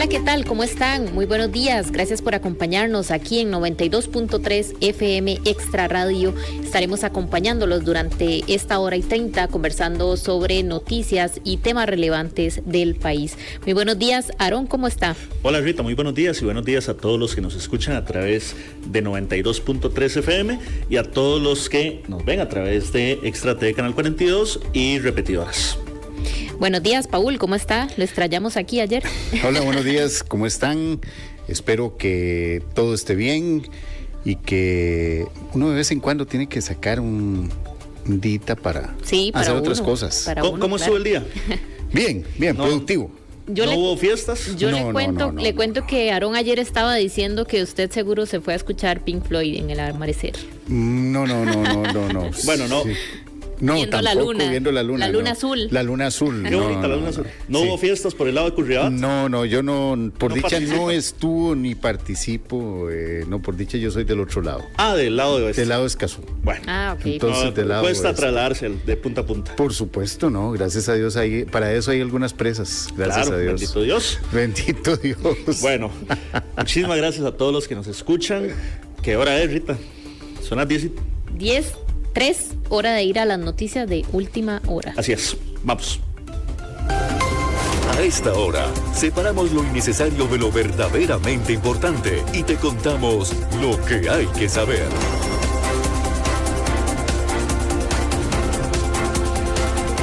Hola, ¿qué tal? ¿Cómo están? Muy buenos días. Gracias por acompañarnos aquí en 92.3 FM Extra Radio. Estaremos acompañándolos durante esta hora y 30 conversando sobre noticias y temas relevantes del país. Muy buenos días, Aarón, ¿cómo está? Hola Rita, muy buenos días y buenos días a todos los que nos escuchan a través de 92.3 FM y a todos los que nos ven a través de Extra TV Canal 42 y repetidoras. Buenos días, Paul, ¿cómo está? Lo extrañamos aquí ayer. Hola, buenos días, ¿cómo están? Espero que todo esté bien y que uno de vez en cuando tiene que sacar un día para hacer otras cosas. ¿Cómo estuvo el día? Bien, productivo. ¿Hubo fiestas? Yo le cuento que Aarón ayer estaba diciendo que usted seguro se fue a escuchar Pink Floyd en el amanecer. No. Bueno, no. Sí. No, viendo tampoco viendo la luna. La luna azul. La luna azul. Qué bonita la luna azul. ¿No hubo fiestas por el lado de Curriabat? No, yo no, por dicha no estuvo ni participo. No, por dicha yo soy del otro lado. Del lado de oeste. Del lado de Escazú. Bueno. Ok. Entonces, del lado cuesta oeste. trasladarse de punta a punta. Por supuesto, no. Gracias a Dios, para eso hay algunas presas. Gracias a Dios. Bendito Dios. Bendito Dios. Bueno, muchísimas gracias a todos los que nos escuchan. ¿Qué hora es, Rita? Son las 10:03, hora de ir a las noticias de última hora. Así es, vamos. A esta hora, separamos lo innecesario de lo verdaderamente importante y te contamos lo que hay que saber.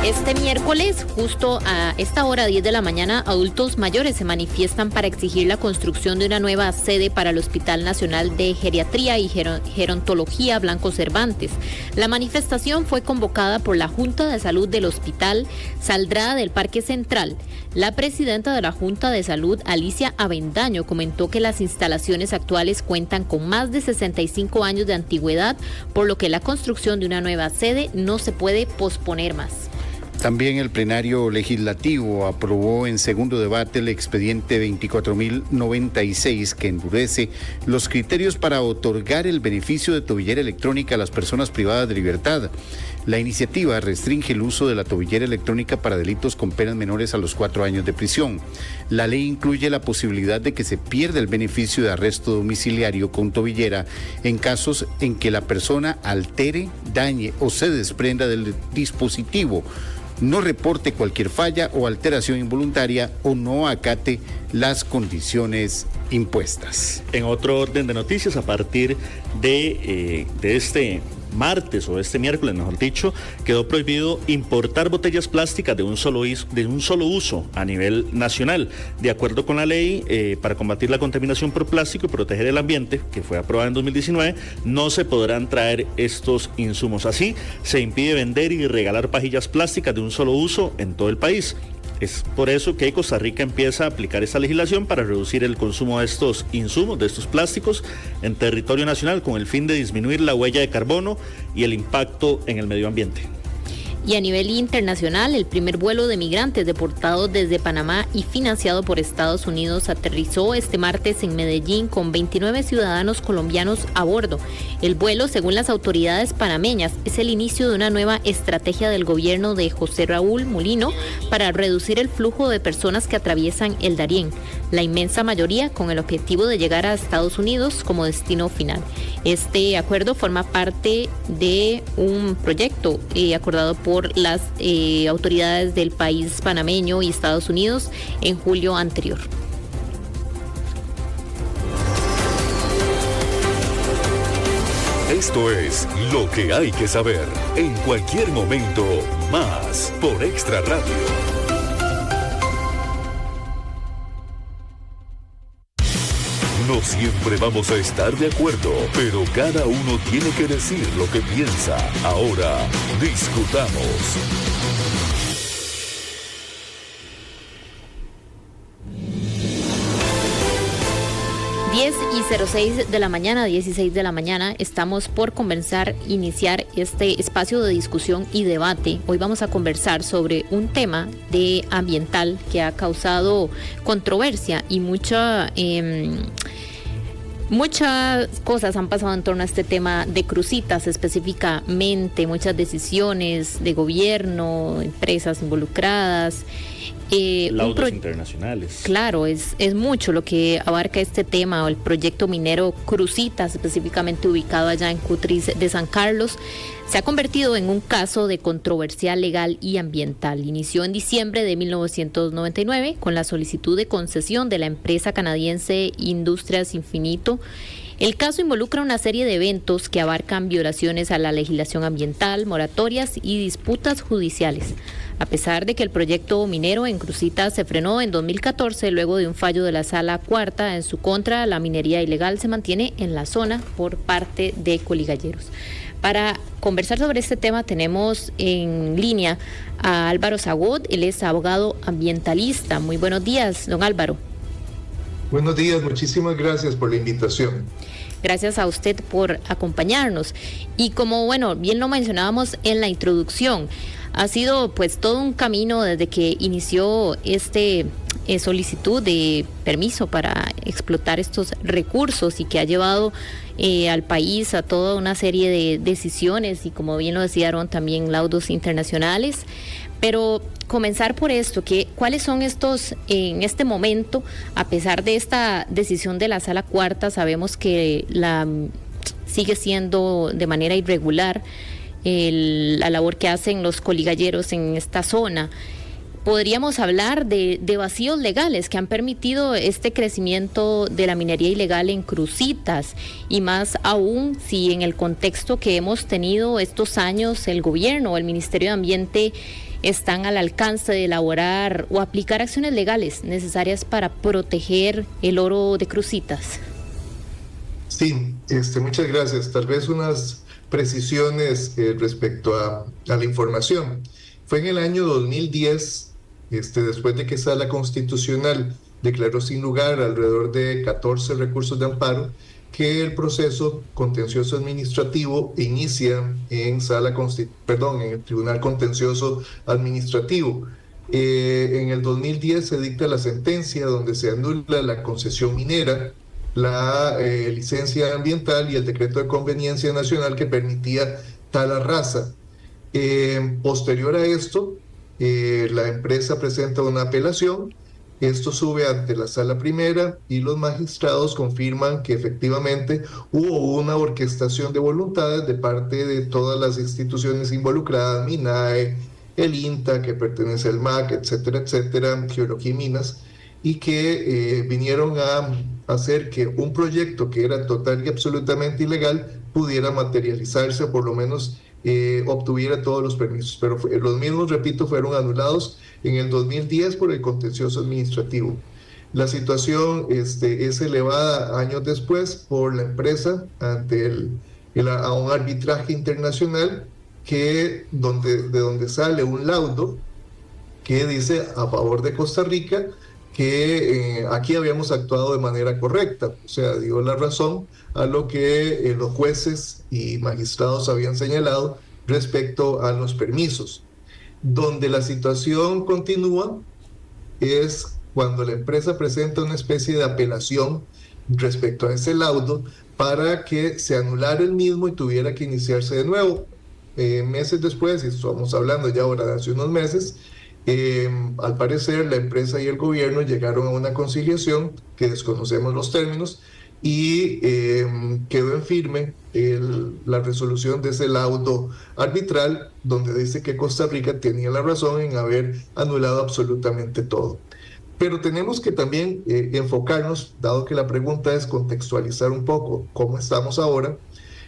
Este miércoles, justo a esta hora 10 de la mañana, adultos mayores se manifiestan para exigir la construcción de una nueva sede para el Hospital Nacional de Geriatría y Gerontología Blanco Cervantes. La manifestación fue convocada por la Junta de Salud del Hospital, saldrá del Parque Central. La presidenta de la Junta de Salud, Alicia Avendaño, comentó que las instalaciones actuales cuentan con más de 65 años de antigüedad, por lo que la construcción de una nueva sede no se puede posponer más. También el plenario legislativo aprobó en segundo debate el expediente 24.096 que endurece los criterios para otorgar el beneficio de tobillera electrónica a las personas privadas de libertad. La iniciativa restringe el uso de la tobillera electrónica para delitos con penas menores a los 4 años de prisión. La ley incluye la posibilidad de que se pierda el beneficio de arresto domiciliario con tobillera en casos en que la persona altere, dañe o se desprenda del dispositivo, no reporte cualquier falla o alteración involuntaria o no acate las condiciones impuestas. En otro orden de noticias, a partir de este martes o este miércoles, mejor dicho, quedó prohibido importar botellas plásticas de un solo uso a nivel nacional. De acuerdo con la ley para combatir la contaminación por plástico y proteger el ambiente, que fue aprobada en 2019, no se podrán traer estos insumos. Así, se impide vender y regalar pajillas plásticas de un solo uso en todo el país. Es por eso que Costa Rica empieza a aplicar esta legislación para reducir el consumo de estos insumos, de estos plásticos, en territorio nacional con el fin de disminuir la huella de carbono y el impacto en el medio ambiente. Y a nivel internacional, el primer vuelo de migrantes deportados desde Panamá y financiado por Estados Unidos aterrizó este martes en Medellín con 29 ciudadanos colombianos a bordo. El vuelo, según las autoridades panameñas, es el inicio de una nueva estrategia del gobierno de José Raúl Mulino para reducir el flujo de personas que atraviesan el Darién, la inmensa mayoría con el objetivo de llegar a Estados Unidos como destino final. Este acuerdo forma parte de un proyecto acordado por las autoridades del país panameño y Estados Unidos en julio anterior. Esto es lo que hay que saber en cualquier momento, más por Extra Radio. No siempre vamos a estar de acuerdo, pero cada uno tiene que decir lo que piensa. Ahora, discutamos. 10:06 de la mañana, 16 de la mañana, estamos por iniciar este espacio de discusión y debate. Hoy vamos a conversar sobre un tema ambiental que ha causado controversia y muchas cosas han pasado en torno a este tema de crucitas específicamente, muchas decisiones de gobierno, empresas involucradas. laudos internacionales. Claro, es mucho lo que abarca este tema, o el proyecto minero Cruzitas, específicamente ubicado allá en Cutris de San Carlos. Se ha convertido en un caso de controversia legal y ambiental. Inició en diciembre de 1999 con la solicitud de concesión de la empresa canadiense Industrias Infinito. El caso involucra una serie de eventos que abarcan violaciones a la legislación ambiental, moratorias y disputas judiciales. A pesar de que el proyecto minero en Cruzitas se frenó en 2014 luego de un fallo de la Sala Cuarta en su contra, la minería ilegal se mantiene en la zona por parte de coligalleros. Para conversar sobre este tema tenemos en línea a Álvaro Zagot, él es abogado ambientalista. Muy buenos días, don Álvaro. Buenos días, muchísimas gracias por la invitación. Gracias a usted por acompañarnos. Y como, bien lo mencionábamos en la introducción, ha sido pues todo un camino desde que inició solicitud de permiso para explotar estos recursos y que ha llevado al país a toda una serie de decisiones y, como bien lo decían, también laudos internacionales. Pero comenzar por esto, ¿cuáles son estos en este momento? A pesar de esta decisión de la Sala Cuarta, sabemos que sigue siendo de manera irregular la labor que hacen los coligalleros en esta zona. Podríamos hablar de vacíos legales que han permitido este crecimiento de la minería ilegal en Cruzitas, y más aún si en el contexto que hemos tenido estos años el gobierno o el Ministerio de Ambiente están al alcance de elaborar o aplicar acciones legales necesarias para proteger el oro de Cruzitas. Sí, muchas gracias. Tal vez unas precisiones respecto a la información. Fue en el año 2010, después de que Sala Constitucional declaró sin lugar alrededor de 14 recursos de amparo, que el proceso contencioso administrativo inicia en el Tribunal Contencioso Administrativo. En el 2010 se dicta la sentencia donde se anula la concesión minera, la licencia ambiental y el decreto de conveniencia nacional que permitía tala rasa. Posterior a esto, la empresa presenta una apelación. Esto sube ante la Sala Primera y los magistrados confirman que efectivamente hubo una orquestación de voluntades de parte de todas las instituciones involucradas, MINAE, el INTA, que pertenece al MAC, etcétera, Geología y Minas, y que vinieron a hacer que un proyecto que era total y absolutamente ilegal pudiera materializarse, o por lo menos obtuviera todos los permisos. Pero los mismos, repito, fueron anulados en el 2010 por el contencioso administrativo. La situación es elevada años después por la empresa ante a un arbitraje internacional de donde sale un laudo que dice a favor de Costa Rica que aquí habíamos actuado de manera correcta, o sea, dio la razón a lo que los jueces y magistrados habían señalado respecto a los permisos. Donde la situación continúa es cuando la empresa presenta una especie de apelación respecto a ese laudo para que se anulara el mismo y tuviera que iniciarse de nuevo. Meses después, y estamos hablando ya ahora de hace unos meses, al parecer la empresa y el gobierno llegaron a una conciliación que desconocemos los términos y quedó en firme la resolución de ese laudo arbitral donde dice que Costa Rica tenía la razón en haber anulado absolutamente todo. Pero tenemos que también enfocarnos, dado que la pregunta es contextualizar un poco cómo estamos ahora,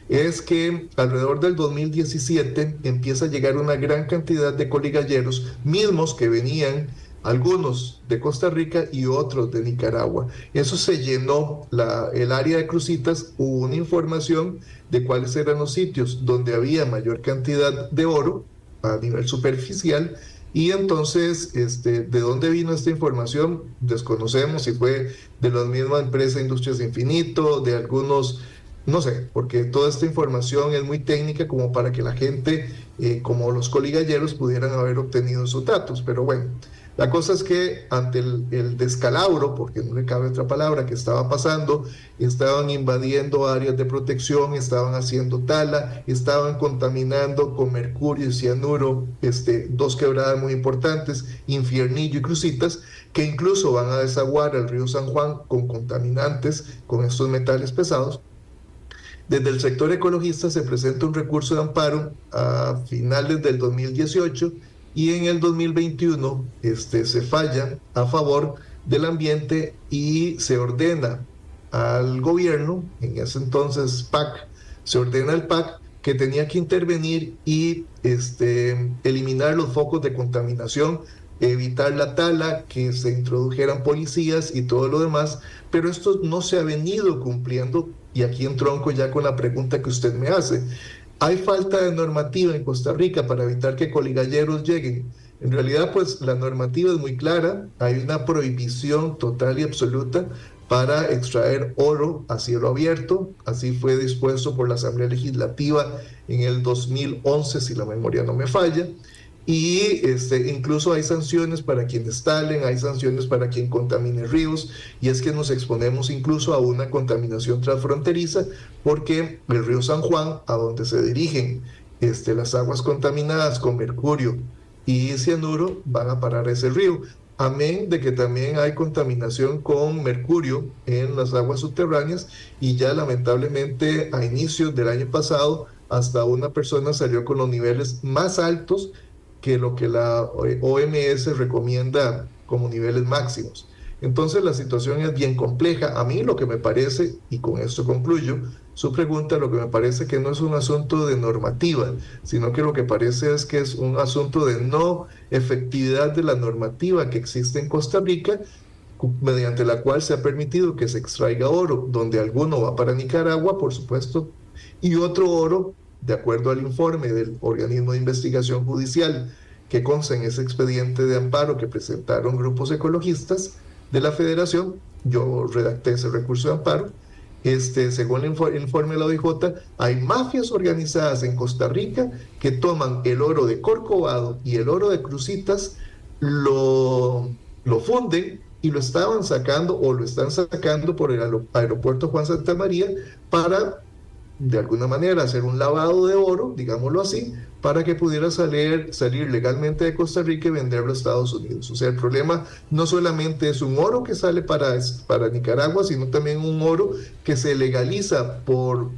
es que alrededor del 2017 empieza a llegar una gran cantidad de coligalleros, mismos que venían, algunos de Costa Rica y otros de Nicaragua. Eso se llenó el área de Cruzitas, hubo una información de cuáles eran los sitios donde había mayor cantidad de oro a nivel superficial, y entonces, ¿de dónde vino esta información? Desconocemos si fue de la misma empresa Industrias Infinito, de algunos, no sé, porque toda esta información es muy técnica como para que la gente, como los coligalleros, pudieran haber obtenido esos datos. Pero bueno, La cosa es que ante el descalabro, porque no le cabe otra palabra, que estaba pasando, estaban invadiendo áreas de protección, estaban haciendo tala, estaban contaminando con mercurio y cianuro 2 quebradas muy importantes, Infiernillo y Crucitas, que incluso van a desaguar al río San Juan con contaminantes, con estos metales pesados. Desde el sector ecologista se presenta un recurso de amparo a finales del 2018 y en el 2021 se falla a favor del ambiente y se ordena al gobierno, en ese entonces PAC, se ordena al PAC que tenía que intervenir y eliminar los focos de contaminación, evitar la tala, que se introdujeran policías y todo lo demás, pero esto no se ha venido cumpliendo, y aquí entronco ya con la pregunta que usted me hace. ¿Hay falta de normativa en Costa Rica para evitar que coligalleros lleguen? En realidad, pues la normativa es muy clara, hay una prohibición total y absoluta para extraer oro a cielo abierto, así fue dispuesto por la Asamblea Legislativa en el 2011, si la memoria no me falla, y incluso hay sanciones para quienes talen, hay sanciones para quien contamine ríos, y es que nos exponemos incluso a una contaminación transfronteriza, porque el río San Juan, a donde se dirigen las aguas contaminadas con mercurio y cianuro, van a parar a ese río. Amén de que también hay contaminación con mercurio en las aguas subterráneas, y ya lamentablemente a inicios del año pasado hasta una persona salió con los niveles más altos que lo que la OMS recomienda como niveles máximos. Entonces la situación es bien compleja. A mí lo que me parece, y con esto concluyo su pregunta, lo que me parece que no es un asunto de normativa, sino que lo que parece es que es un asunto de no efectividad de la normativa que existe en Costa Rica, mediante la cual se ha permitido que se extraiga oro, donde alguno va para Nicaragua, por supuesto, y otro oro, de acuerdo al informe del organismo de investigación judicial que consta en ese expediente de amparo que presentaron grupos ecologistas de la Federación, yo redacté ese recurso de amparo, según el informe de la OIJ, hay mafias organizadas en Costa Rica que toman el oro de Corcovado y el oro de Crucitas, lo funden y lo estaban sacando o lo están sacando por el aeropuerto Juan Santamaría para, de alguna manera, hacer un lavado de oro, digámoslo así, para que pudiera salir legalmente de Costa Rica y venderlo a Estados Unidos. O sea, el problema no solamente es un oro que sale para Nicaragua, sino también un oro que se legaliza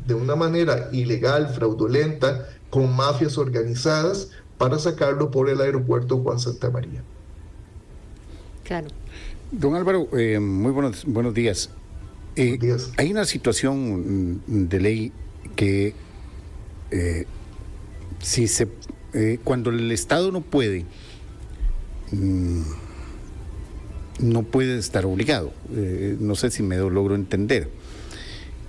de una manera ilegal, fraudulenta, con mafias organizadas, para sacarlo por el aeropuerto Juan Santamaría. Claro. Don Álvaro, muy buenos días. Buenos días. Hay una situación de ley que cuando el Estado no puede estar obligado, no sé si me logro entender,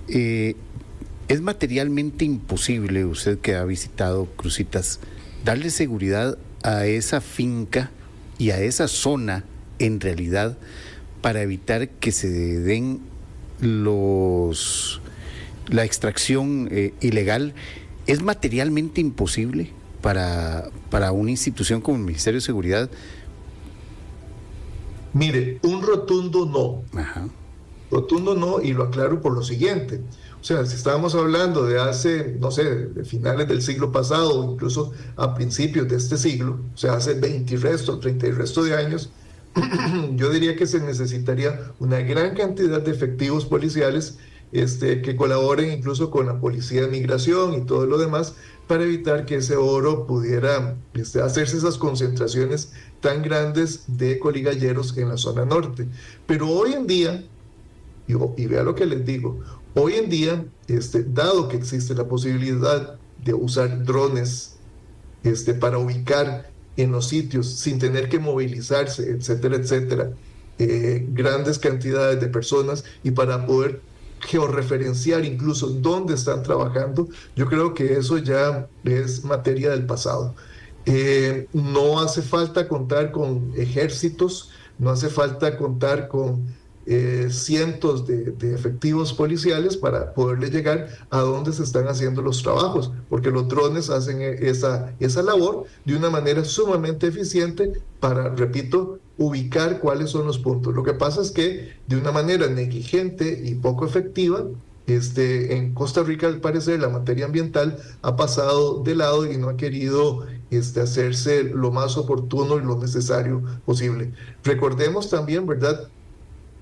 es materialmente imposible, usted que ha visitado Crucitas, darle seguridad a esa finca y a esa zona en realidad para evitar que se den la extracción ilegal. ¿Es materialmente imposible para una institución como el Ministerio de Seguridad? Mire, un rotundo no. Ajá. Rotundo no, y lo aclaro por lo siguiente. O sea, si estábamos hablando de hace, no sé, de finales del siglo pasado, o incluso a principios de este siglo, o sea, hace 20 y resto, 30 y resto de años, yo diría que se necesitaría una gran cantidad de efectivos policiales que colaboren incluso con la Policía de Migración y todo lo demás, para evitar que ese oro pudiera hacerse esas concentraciones tan grandes de coligalleros en la zona norte. Pero hoy en día, y vea lo que les digo, hoy en día, dado que existe la posibilidad de usar drones para ubicar en los sitios sin tener que movilizarse, etcétera, etcétera, grandes cantidades de personas, y para poder georreferenciar incluso dónde están trabajando, yo creo que eso ya es materia del pasado. No hace falta contar con ejércitos, no hace falta contar con cientos de efectivos policiales para poderle llegar a donde se están haciendo los trabajos, porque los drones hacen esa labor de una manera sumamente eficiente para, repito, ubicar cuáles son los puntos. Lo que pasa es que de una manera negligente y poco efectiva, en Costa Rica, al parecer, la materia ambiental ha pasado de lado y no ha querido hacerse lo más oportuno y lo necesario posible. Recordemos también, ¿verdad?,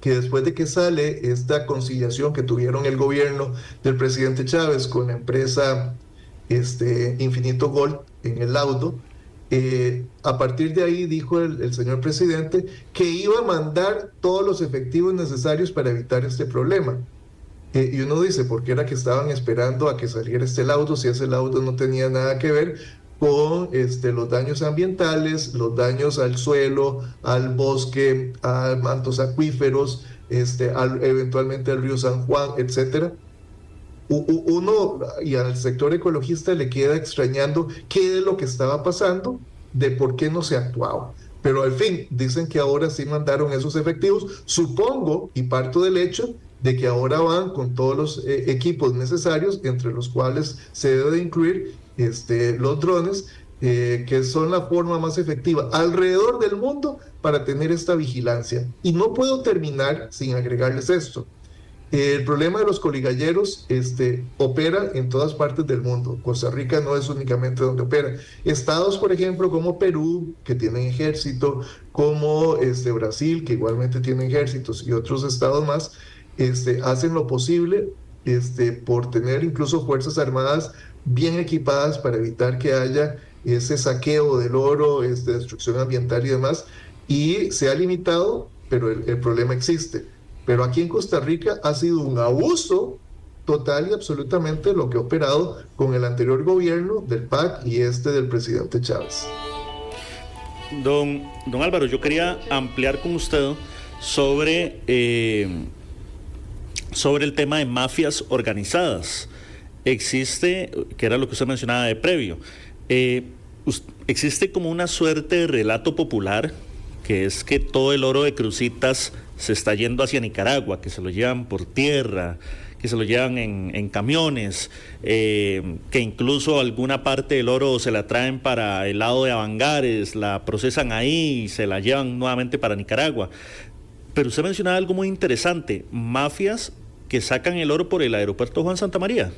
que después de que sale esta conciliación que tuvieron el gobierno del presidente Chávez con la empresa Infinito Gold en el laudo, a partir de ahí dijo el señor presidente que iba a mandar todos los efectivos necesarios para evitar este problema. Y uno dice, ¿por qué era que estaban esperando a que saliera este laudo si ese laudo no tenía nada que ver con los daños ambientales, los daños al suelo, al bosque, a mantos acuíferos, eventualmente al río San Juan, etcétera? Uno y al sector ecologista le queda extrañando qué es lo que estaba pasando, de por qué no se actuaba. Pero al fin, dicen que ahora sí mandaron esos efectivos, supongo, y parto del hecho de que ahora van con todos los equipos necesarios, entre los cuales se debe de incluir los drones, que son la forma más efectiva alrededor del mundo para tener esta vigilancia. Y no puedo terminar sin agregarles esto. El problema de los coligalleros opera en todas partes del mundo. Costa Rica no es únicamente donde opera. Estados, por ejemplo, como Perú, que tienen ejército, como Brasil, que igualmente tienen ejércitos, y otros estados más, hacen lo posible por tener incluso fuerzas armadas bien equipadas para evitar que haya ese saqueo del oro, destrucción ambiental y demás, y se ha limitado, pero el problema existe. Pero aquí en Costa Rica ha sido un abuso total y absolutamente lo que ha operado con el anterior gobierno del PAC y del presidente Chávez. Don Álvaro, yo quería ampliar con usted sobre el tema de mafias organizadas. Existe, que era lo que usted mencionaba de previo, existe como una suerte de relato popular, que es que todo el oro de Cruzitas se está yendo hacia Nicaragua, que se lo llevan por tierra, que se lo llevan en camiones, que incluso alguna parte del oro se la traen para el lado de Avangares, la procesan ahí y se la llevan nuevamente para Nicaragua. Pero usted mencionaba algo muy interesante, mafias que sacan el oro por el aeropuerto Juan Santamaría.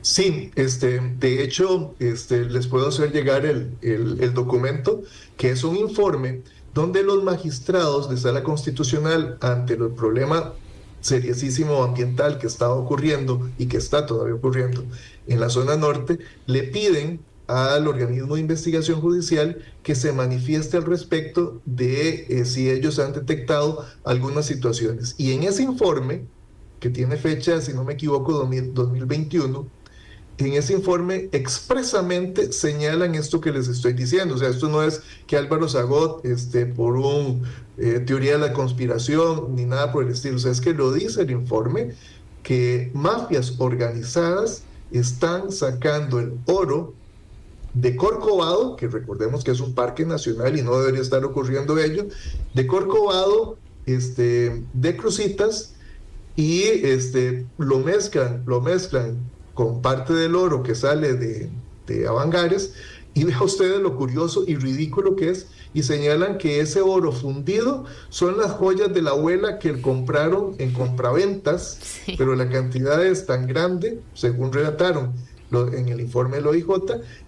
Sí, de hecho, les puedo hacer llegar el documento, que es un informe donde los magistrados de Sala Constitucional, ante el problema seriosísimo ambiental que estaba ocurriendo y que está todavía ocurriendo en la zona norte, le piden al organismo de investigación judicial que se manifieste al respecto de si ellos han detectado algunas situaciones. Y en ese informe, que tiene fecha, si no me equivoco, 2021, en ese informe expresamente señalan esto que les estoy diciendo. O sea, esto no es que Álvaro Zagot, por una teoría de la conspiración, ni nada por el estilo. O sea, es que lo dice el informe, que mafias organizadas están sacando el oro de Corcovado, que recordemos que es un parque nacional y no debería estar ocurriendo ello, de Corcovado, de Cruzitas, y lo mezclan con parte del oro que sale de Avangares, y vea ustedes lo curioso y ridículo que es, y señalan que ese oro fundido son las joyas de la abuela que compraron en compraventas, sí. Pero la cantidad es tan grande, según relataron en el informe del OIJ,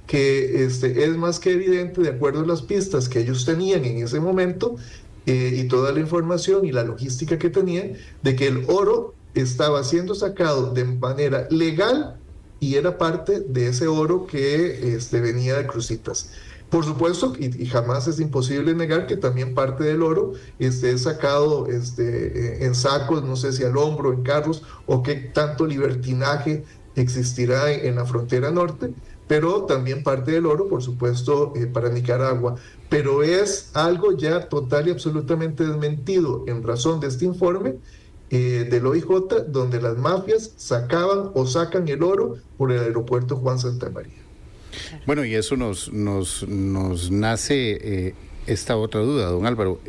que es más que evidente, de acuerdo a las pistas que ellos tenían en ese momento, y toda la información y la logística que tenían, de que el oro estaba siendo sacado de manera legal y era parte de ese oro que venía de Cruzitas. Por supuesto, y jamás es imposible negar que también parte del oro es sacado en sacos, no sé si al hombro, en carros, o qué tanto libertinaje existirá en la frontera norte, pero también parte del oro, por supuesto, para Nicaragua. Pero es algo ya total y absolutamente desmentido en razón de este informe del OIJ, donde las mafias sacaban o sacan el oro por el aeropuerto Juan Santamaría. Bueno, y eso nos nace esta otra duda, don Álvaro.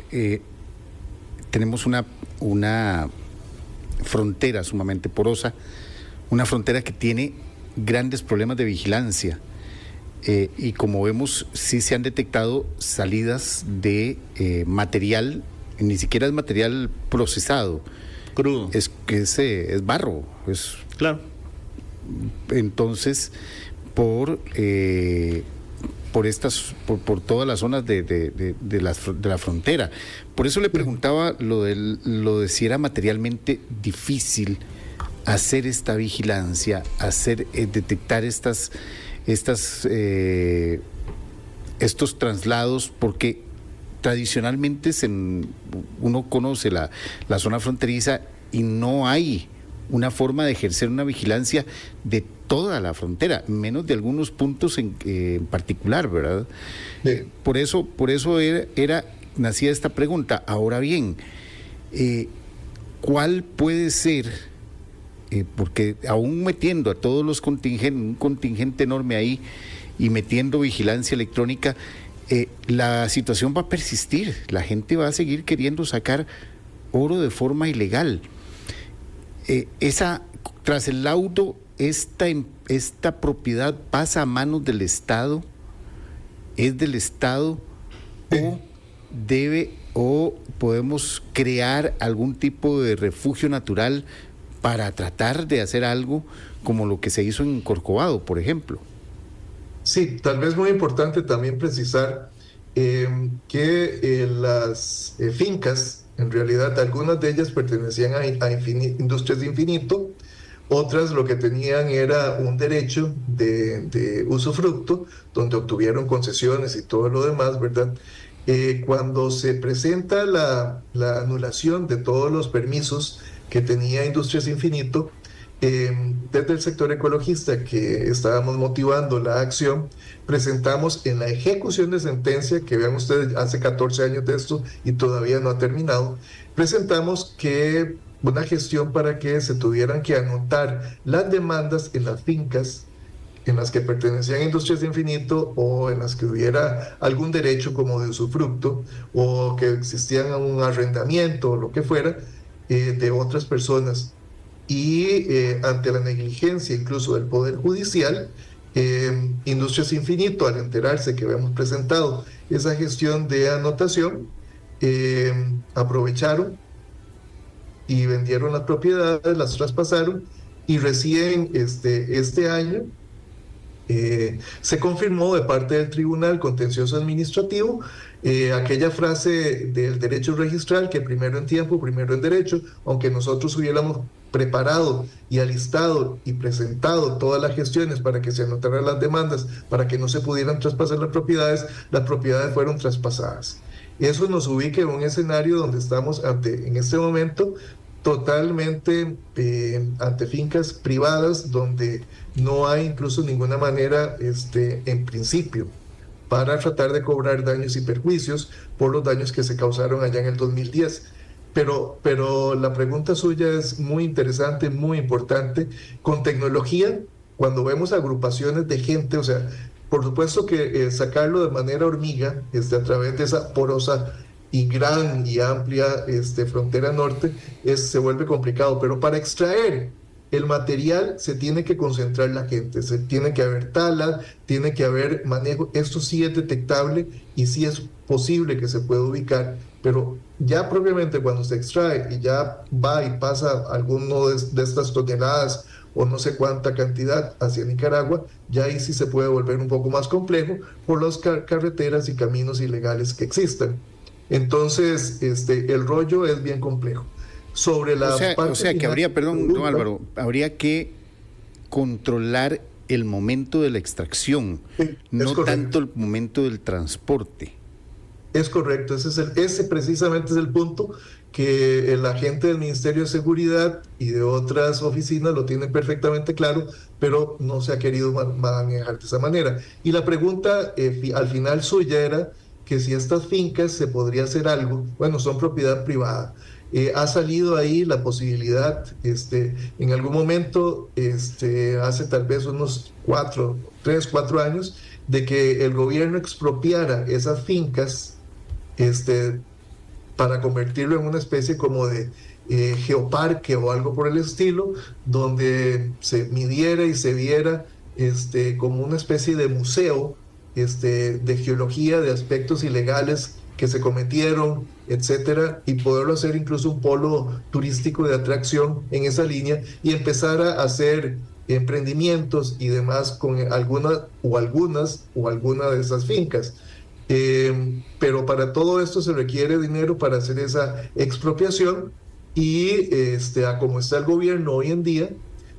Tenemos una frontera sumamente porosa, una frontera que tiene grandes problemas de vigilancia. y como vemos, sí se han detectado salidas de material, ni siquiera es material procesado. Crudo. Es barro. Claro. Entonces, por todas las zonas de la frontera. Por eso le preguntaba lo de si era materialmente difícil hacer esta vigilancia, detectar estos traslados, porque tradicionalmente uno conoce la zona fronteriza y no hay una forma de ejercer una vigilancia de toda la frontera, menos de algunos puntos en particular, ¿verdad? Sí. Por eso nacía esta pregunta. Ahora bien, ¿cuál puede ser? Porque aún metiendo a todos los contingentes, un contingente enorme ahí, y metiendo vigilancia electrónica, la situación va a persistir. La gente va a seguir queriendo sacar oro de forma ilegal. Tras el laudo, esta propiedad pasa a manos del Estado, es del Estado, o podemos crear algún tipo de refugio natural para tratar de hacer algo como lo que se hizo en Corcovado, por ejemplo. Sí, tal vez muy importante también precisar que las fincas, en realidad algunas de ellas pertenecían a Industrias de Infinito, otras lo que tenían era un derecho de usufructo, donde obtuvieron concesiones y todo lo demás, ¿verdad? Cuando se presenta la anulación de todos los permisos que tenía Industrias Infinito, desde el sector ecologista que estábamos motivando la acción, presentamos en la ejecución de sentencia, que vean ustedes, hace 14 años de esto y todavía no ha terminado, presentamos que una gestión para que se tuvieran que anotar las demandas en las fincas en las que pertenecían a Industrias de Infinito o en las que hubiera algún derecho como de usufructo o que existían un arrendamiento o lo que fuera de otras personas. Y ante la negligencia incluso del Poder Judicial, Industrias Infinito, al enterarse que habíamos presentado esa gestión de anotación, aprovecharon y vendieron las propiedades, las traspasaron, y recién este año se confirmó de parte del Tribunal Contencioso Administrativo aquella frase del derecho registral, que primero en tiempo, primero en derecho, aunque nosotros hubiéramos preparado y alistado y presentado todas las gestiones para que se anotaran las demandas, para que no se pudieran traspasar las propiedades fueron traspasadas. Eso nos ubica en un escenario donde estamos en este momento totalmente ante fincas privadas, donde no hay incluso ninguna manera, en principio, para tratar de cobrar daños y perjuicios por los daños que se causaron allá en el 2010. Pero la pregunta suya es muy interesante, muy importante. Con tecnología, cuando vemos agrupaciones de gente, o sea, por supuesto que sacarlo de manera hormiga, a través de esa porosa y gran y amplia frontera norte, se vuelve complicado. Pero para extraer el material se tiene que concentrar la gente, se tiene que haber tala, tiene que haber manejo. Esto sí es detectable y sí es posible que se pueda ubicar, pero ya propiamente cuando se extrae y ya va y pasa alguno de estas toneladas o no sé cuánta cantidad hacia Nicaragua, ya ahí sí se puede volver un poco más complejo por las carreteras y caminos ilegales que existen. Entonces, el rollo es bien complejo. Sobre la o sea que habría, perdón, don Álvaro, habría que controlar el momento de la extracción, sí, no tanto el momento del transporte. Es correcto, ese precisamente es el punto que el agente del Ministerio de Seguridad y de otras oficinas lo tienen perfectamente claro, pero no se ha querido manejar de esa manera. Y la pregunta al final suya era que si estas fincas se podría hacer algo. Bueno, son propiedad privada. Ha salido ahí la posibilidad, en algún momento, hace tal vez unos 3, 4 años, de que el gobierno expropiara esas fincas, para convertirlo en una especie como de geoparque o algo por el estilo, donde se midiera y se viera como una especie de museo de geología, de aspectos ilegales que se cometieron, etcétera, y poderlo hacer incluso un polo turístico de atracción en esa línea y empezar a hacer emprendimientos y demás con alguna de esas fincas. Pero para todo esto se requiere dinero para hacer esa expropiación y a como está el gobierno hoy en día,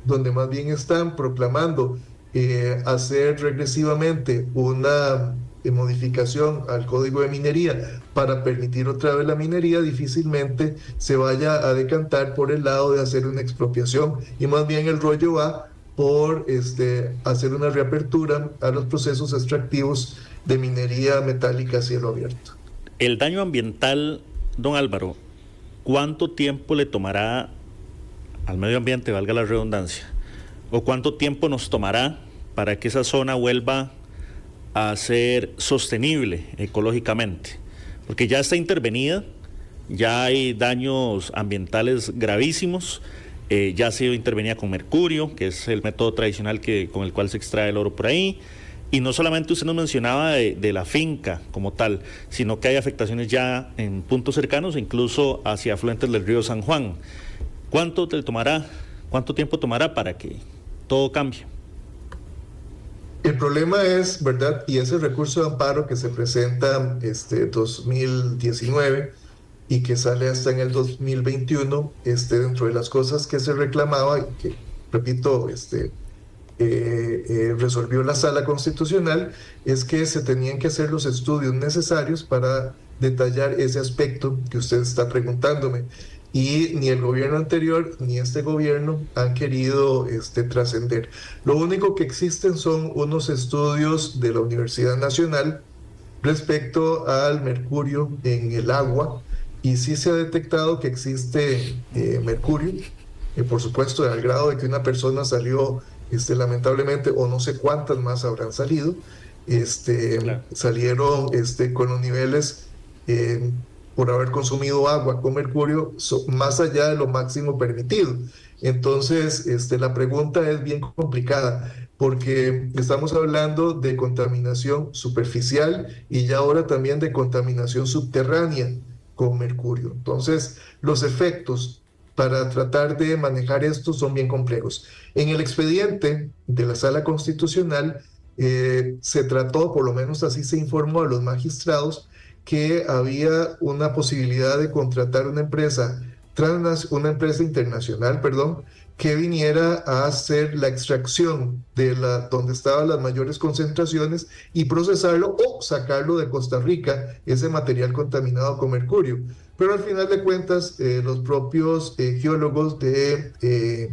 donde más bien están proclamando hacer regresivamente una modificación al código de minería para permitir otra vez la minería, difícilmente se vaya a decantar por el lado de hacer una expropiación y más bien el rollo va por hacer una reapertura a los procesos extractivos de minería metálica a cielo abierto. El daño ambiental, don Álvaro, ¿cuánto tiempo le tomará al medio ambiente, valga la redundancia, o cuánto tiempo nos tomará para que esa zona vuelva a ser sostenible ecológicamente? Porque ya está intervenida, ya hay daños ambientales gravísimos, ya ha sido intervenida con mercurio, que es el método tradicional con el cual se extrae el oro por ahí, y no solamente usted nos mencionaba de la finca como tal, sino que hay afectaciones ya en puntos cercanos, incluso hacia afluentes del río San Juan. ¿Cuánto tiempo tomará para que todo cambie? El problema es, ¿verdad? Y ese recurso de amparo que se presenta 2019 y que sale hasta en el 2021, dentro de las cosas que se reclamaba y que, repito, resolvió la Sala Constitucional, es que se tenían que hacer los estudios necesarios para detallar ese aspecto que usted está preguntándome. Y ni el gobierno anterior ni este gobierno han querido trascender. Lo único que existen son unos estudios de la Universidad Nacional respecto al mercurio en el agua, y sí se ha detectado que existe mercurio, por supuesto al grado de que una persona salió lamentablemente, o no sé cuántas más habrán salido, claro. Salieron con los niveles por haber consumido agua con mercurio más allá de lo máximo permitido. Entonces, la pregunta es bien complicada, porque estamos hablando de contaminación superficial y ya ahora también de contaminación subterránea con mercurio. Entonces, los efectos para tratar de manejar esto son bien complejos. En el expediente de la Sala Constitucional se trató, por lo menos así se informó a los magistrados, que había una posibilidad de contratar una empresa internacional, que viniera a hacer la extracción de donde estaban las mayores concentraciones y procesarlo o sacarlo de Costa Rica, ese material contaminado con mercurio. Pero al final de cuentas, los propios geólogos de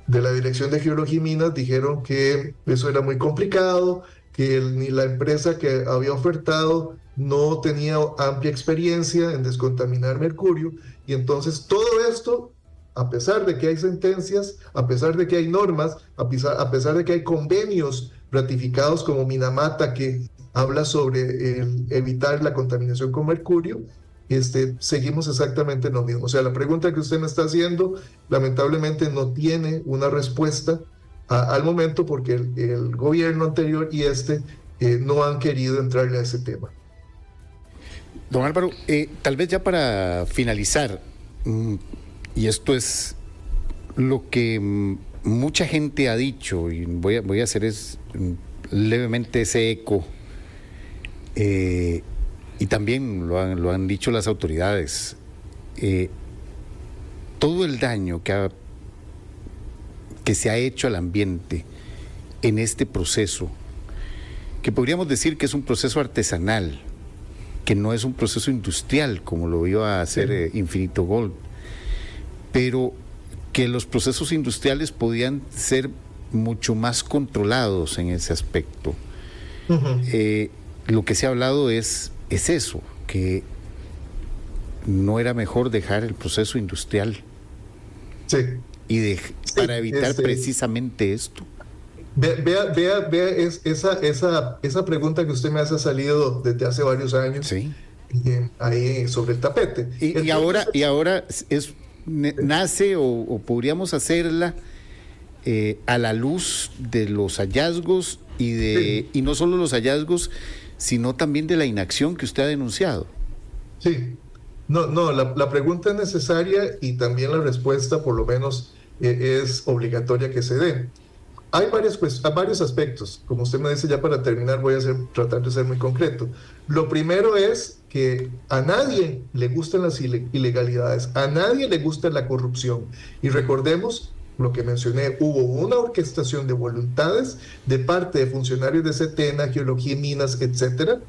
la Dirección de Geología y Minas dijeron que eso era muy complicado, que ni la empresa que había ofertado no tenía amplia experiencia en descontaminar mercurio, y entonces todo esto, a pesar de que hay sentencias, a pesar de que hay normas, a pesar de que hay convenios ratificados como Minamata, que habla sobre evitar la contaminación con mercurio, seguimos exactamente en lo mismo. O sea, la pregunta que usted me está haciendo lamentablemente no tiene una respuesta al momento, porque el gobierno anterior y no han querido entrarle a ese tema. Don Álvaro, tal vez ya para finalizar, y esto es lo que mucha gente ha dicho, y voy a hacer levemente ese eco, y también lo han dicho las autoridades, todo el daño que se ha hecho al ambiente en este proceso, que podríamos decir que es un proceso artesanal, que no es un proceso industrial como lo iba a hacer Infinito Gold, pero que los procesos industriales podían ser mucho más controlados en ese aspecto. Uh-huh. Lo que se ha hablado es eso, que no era mejor dejar el proceso industrial. Sí. Para evitar precisamente esto. Vea esa pregunta que usted me hace ha salido desde hace varios años. Sí. Ahí sobre el tapete. Y ahora nace o podríamos hacerla a la luz de los hallazgos y no solo los hallazgos, sino también de la inacción que usted ha denunciado. Sí, la pregunta es necesaria y también la respuesta por lo menos es obligatoria que se dé. Hay varios aspectos, como usted me dice, ya para terminar voy a tratar de ser muy concreto. Lo primero es que a nadie le gustan las ilegalidades, a nadie le gusta la corrupción. Y recordemos lo que mencioné, hubo una orquestación de voluntades de parte de funcionarios de Setena, Geología y Minas, etcétera,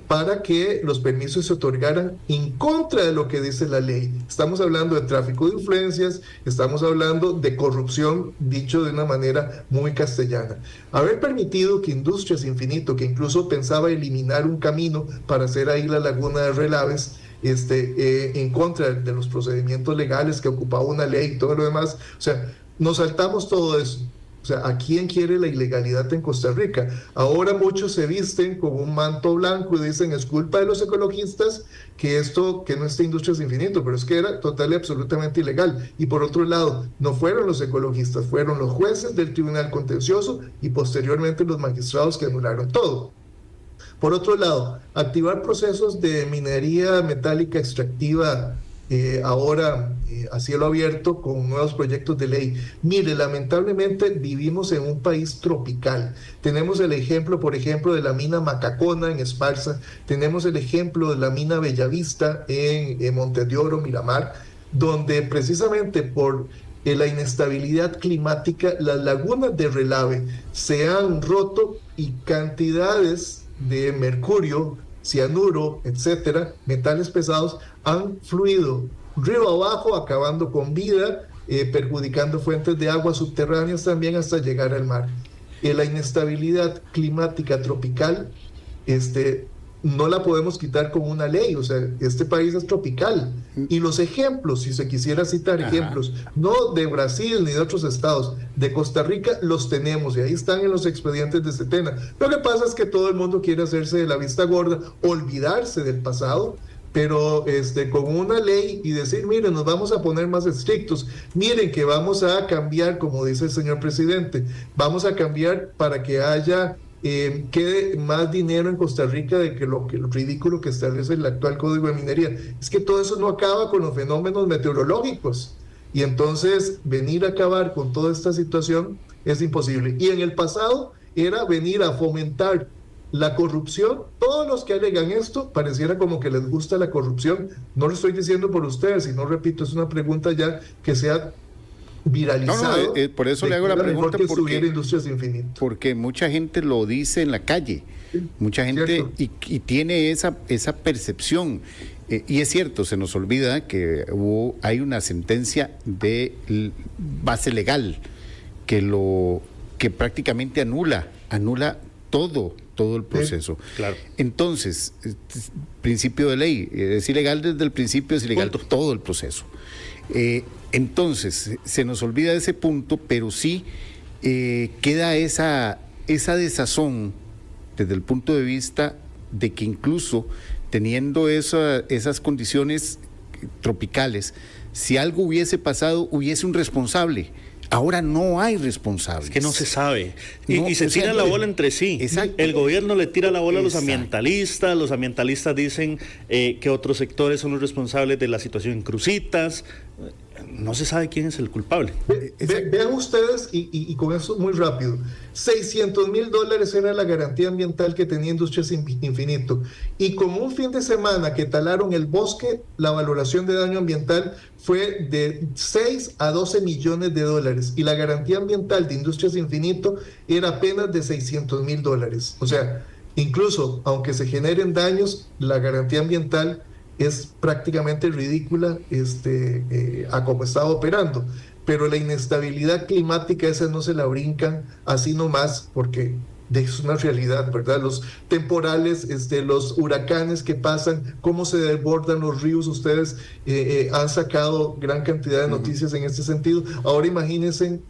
para que los permisos se otorgaran en contra de lo que dice la ley. Estamos hablando de tráfico de influencias, estamos hablando de corrupción, dicho de una manera muy castellana. Haber permitido que Industrias Infinito, que incluso pensaba eliminar un camino para hacer ahí la laguna de Relaves, en contra de los procedimientos legales que ocupaba una ley y todo lo demás, o sea, nos saltamos todo eso. O sea, ¿a quién quiere la ilegalidad en Costa Rica? Ahora muchos se visten con un manto blanco y dicen es culpa de los ecologistas que no esté Industrias Infinito, pero es que era total y absolutamente ilegal. Y por otro lado, no fueron los ecologistas, fueron los jueces del Tribunal Contencioso y posteriormente los magistrados que anularon todo. Por otro lado, activar procesos de minería metálica extractiva ahora a cielo abierto con nuevos proyectos de ley. Mire, lamentablemente vivimos en un país tropical. Tenemos el ejemplo, por ejemplo, de la mina Macacona en Esparza, tenemos el ejemplo de la mina Bellavista en Montes de Oro, Miramar, donde precisamente por la inestabilidad climática, las lagunas de relave se han roto y cantidades de mercurio, cianuro, etcétera, metales pesados, han fluido río abajo, acabando con vida, perjudicando fuentes de agua subterráneas también hasta llegar al mar. La inestabilidad climática tropical, no la podemos quitar con una ley, o sea, este país es tropical. Y los ejemplos, si se quisiera citar ejemplos, no de Brasil ni de otros estados, de Costa Rica, los tenemos y ahí están en los expedientes de Setena. Lo que pasa es que todo el mundo quiere hacerse de la vista gorda, olvidarse del pasado, pero con una ley y decir, miren, nos vamos a poner más estrictos, miren que vamos a cambiar, como dice el señor presidente, vamos a cambiar para que haya quede más dinero en Costa Rica de que lo ridículo que establece el actual Código de Minería. Es que todo eso no acaba con los fenómenos meteorológicos y entonces venir a acabar con toda esta situación es imposible. Y en el pasado era venir a fomentar la corrupción. Todos los que alegan esto pareciera como que les gusta la corrupción. No lo estoy diciendo por ustedes, sino repito, es una pregunta ya que se ha viralizado. Por eso le hago la pregunta, porque mucha gente lo dice en la calle, mucha gente y tiene esa percepción, y es cierto, se nos olvida que hay una sentencia de base legal que prácticamente anula todo el proceso. Claro. Entonces, principio de ley, es ilegal desde el principio, es ilegal todo el proceso. Entonces, se nos olvida ese punto, pero sí queda esa desazón desde el punto de vista de que incluso teniendo esas condiciones tropicales, si algo hubiese pasado, hubiese un responsable. Ahora no hay responsables. Es que no se sabe. Y se tiran la bola entre sí. Exacto. El gobierno le tira la bola a los ambientalistas dicen que otros sectores son los responsables de la situación en Cruzitas. No se sabe quién es el culpable. Vean ustedes, y con eso muy rápido, $600,000 era la garantía ambiental que tenía Industrias Infinito, y con un fin de semana que talaron el bosque, la valoración de daño ambiental fue de 6 a 12 millones de dólares, y la garantía ambiental de Industrias Infinito era apenas de $600,000. O sea, incluso aunque se generen daños, la garantía ambiental es prácticamente ridícula a cómo estaba operando. Pero la inestabilidad climática esa no se la brincan así nomás, porque es una realidad, ¿verdad? Los temporales, los huracanes que pasan, cómo se desbordan los ríos, ustedes han sacado gran cantidad de noticias en este sentido. Ahora imagínense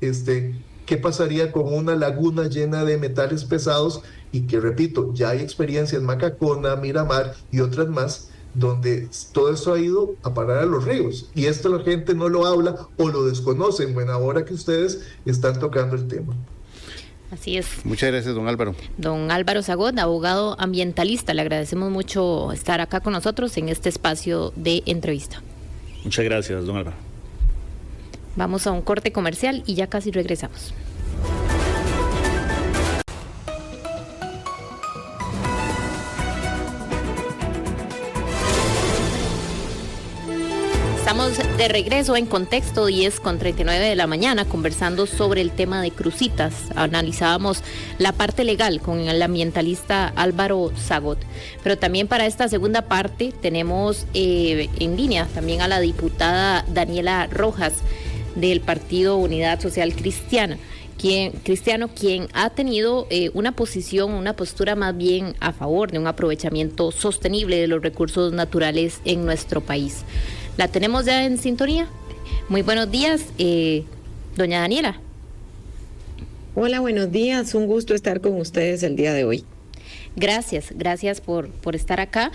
qué pasaría con una laguna llena de metales pesados, y que repito, ya hay experiencia en Macacona, Miramar y otras más, donde todo eso ha ido a parar a los ríos. Y esto la gente no lo habla o lo desconoce en buena hora que ustedes están tocando el tema. Así es. Muchas gracias, don Álvaro. Don Álvaro Zagot, abogado ambientalista, le agradecemos mucho estar acá con nosotros en este espacio de entrevista. Muchas gracias, don Álvaro. Vamos a un corte comercial y ya casi regresamos. Estamos de regreso en Contexto, 10:39 de la mañana, conversando sobre el tema de crucitas. Analizábamos la parte legal con el ambientalista Álvaro Zagot. Pero también para esta segunda parte tenemos en línea también a la diputada Daniela Rojas del Partido Unidad Social Cristiana, quien ha tenido una postura más bien a favor de un aprovechamiento sostenible de los recursos naturales en nuestro país. ¿La tenemos ya en sintonía? Muy buenos días, doña Daniela. Hola, buenos días. Un gusto estar con ustedes el día de hoy. Gracias por estar acá.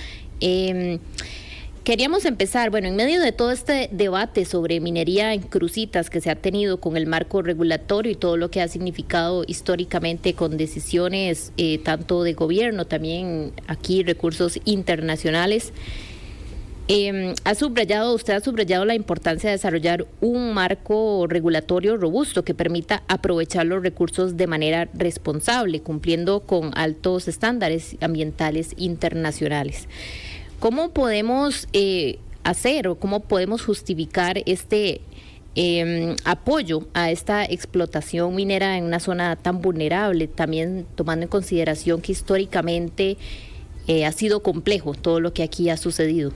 Queríamos empezar, en medio de todo este debate sobre minería en crucitas que se ha tenido con el marco regulatorio y todo lo que ha significado históricamente con decisiones tanto de gobierno, también aquí recursos internacionales, usted ha subrayado la importancia de desarrollar un marco regulatorio robusto que permita aprovechar los recursos de manera responsable, cumpliendo con altos estándares ambientales internacionales. ¿Cómo podemos hacer o cómo podemos justificar este apoyo a esta explotación minera en una zona tan vulnerable, también tomando en consideración que históricamente ha sido complejo todo lo que aquí ha sucedido?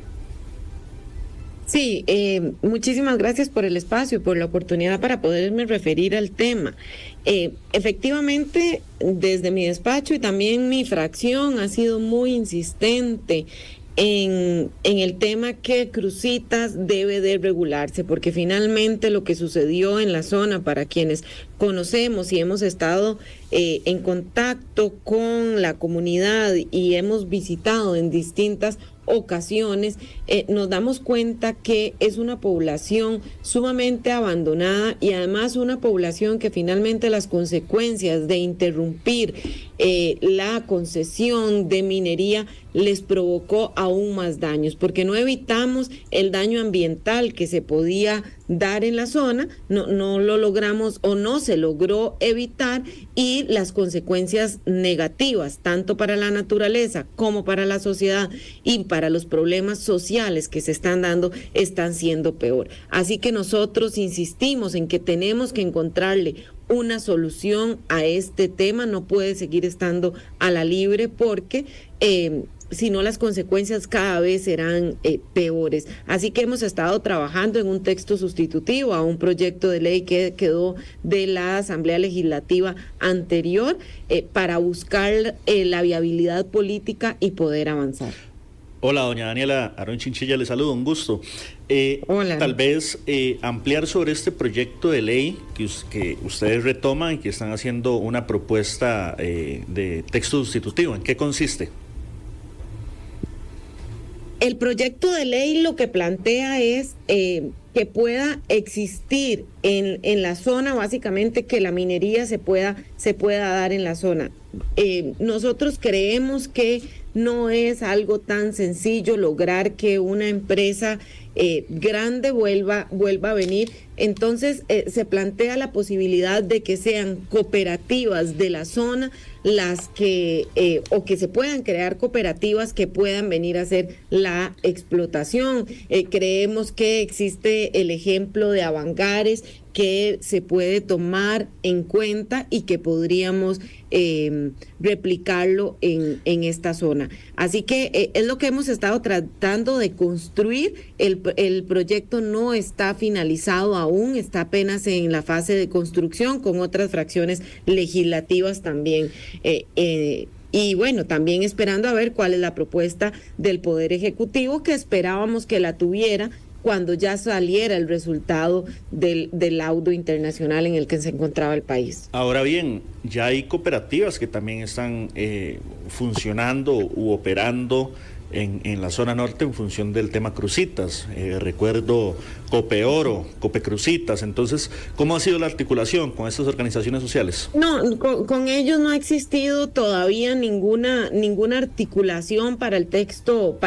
Sí, muchísimas gracias por el espacio, por la oportunidad para poderme referir al tema. Efectivamente, desde mi despacho y también mi fracción ha sido muy insistente en el tema que Crucitas debe de regularse, porque finalmente lo que sucedió en la zona, para quienes conocemos y hemos estado en contacto con la comunidad y hemos visitado en distintas ocasiones, nos damos cuenta que es una población sumamente abandonada y además una población que finalmente las consecuencias de interrumpir la concesión de minería les provocó aún más daños, porque no evitamos el daño ambiental que se podía dar en la zona, no lo logramos o no se logró evitar, y las consecuencias negativas tanto para la naturaleza como para la sociedad y para los problemas sociales que se están dando están siendo peor. Así que nosotros insistimos en que tenemos que encontrarle una solución a este tema, no puede seguir estando a la libre porque si no las consecuencias cada vez serán peores. Así que hemos estado trabajando en un texto sustitutivo a un proyecto de ley que quedó de la Asamblea Legislativa anterior para buscar la viabilidad política y poder avanzar. Hola, doña Daniela, Aarón Chinchilla le saludo, un gusto. Hola. Tal vez ampliar sobre este proyecto de ley que ustedes retoman y que están haciendo una propuesta de texto sustitutivo. ¿En qué consiste? El proyecto de ley lo que plantea es que pueda existir en la zona, básicamente que la minería se pueda dar en la zona. Nosotros creemos que no es algo tan sencillo lograr que una empresa grande vuelva a venir. Entonces se plantea la posibilidad de que sean cooperativas de la zona las que o que se puedan crear cooperativas que puedan venir a hacer la explotación. Creemos que existe el ejemplo de Avangares que se puede tomar en cuenta y que podríamos replicarlo en esta zona. Así que es lo que hemos estado tratando de construir. El proyecto no está finalizado aún, está apenas en la fase de construcción con otras fracciones legislativas también. Y bueno, también esperando a ver cuál es la propuesta del Poder Ejecutivo, que esperábamos que la tuviera cuando ya saliera el resultado del laudo internacional en el que se encontraba el país. Ahora bien, ya hay cooperativas que también están funcionando u operando en la zona norte en función del tema Cruzitas. Recuerdo Copeoro, Copecruzitas. Entonces, ¿cómo ha sido la articulación con estas organizaciones sociales? No, con ellos no ha existido todavía ninguna articulación para el texto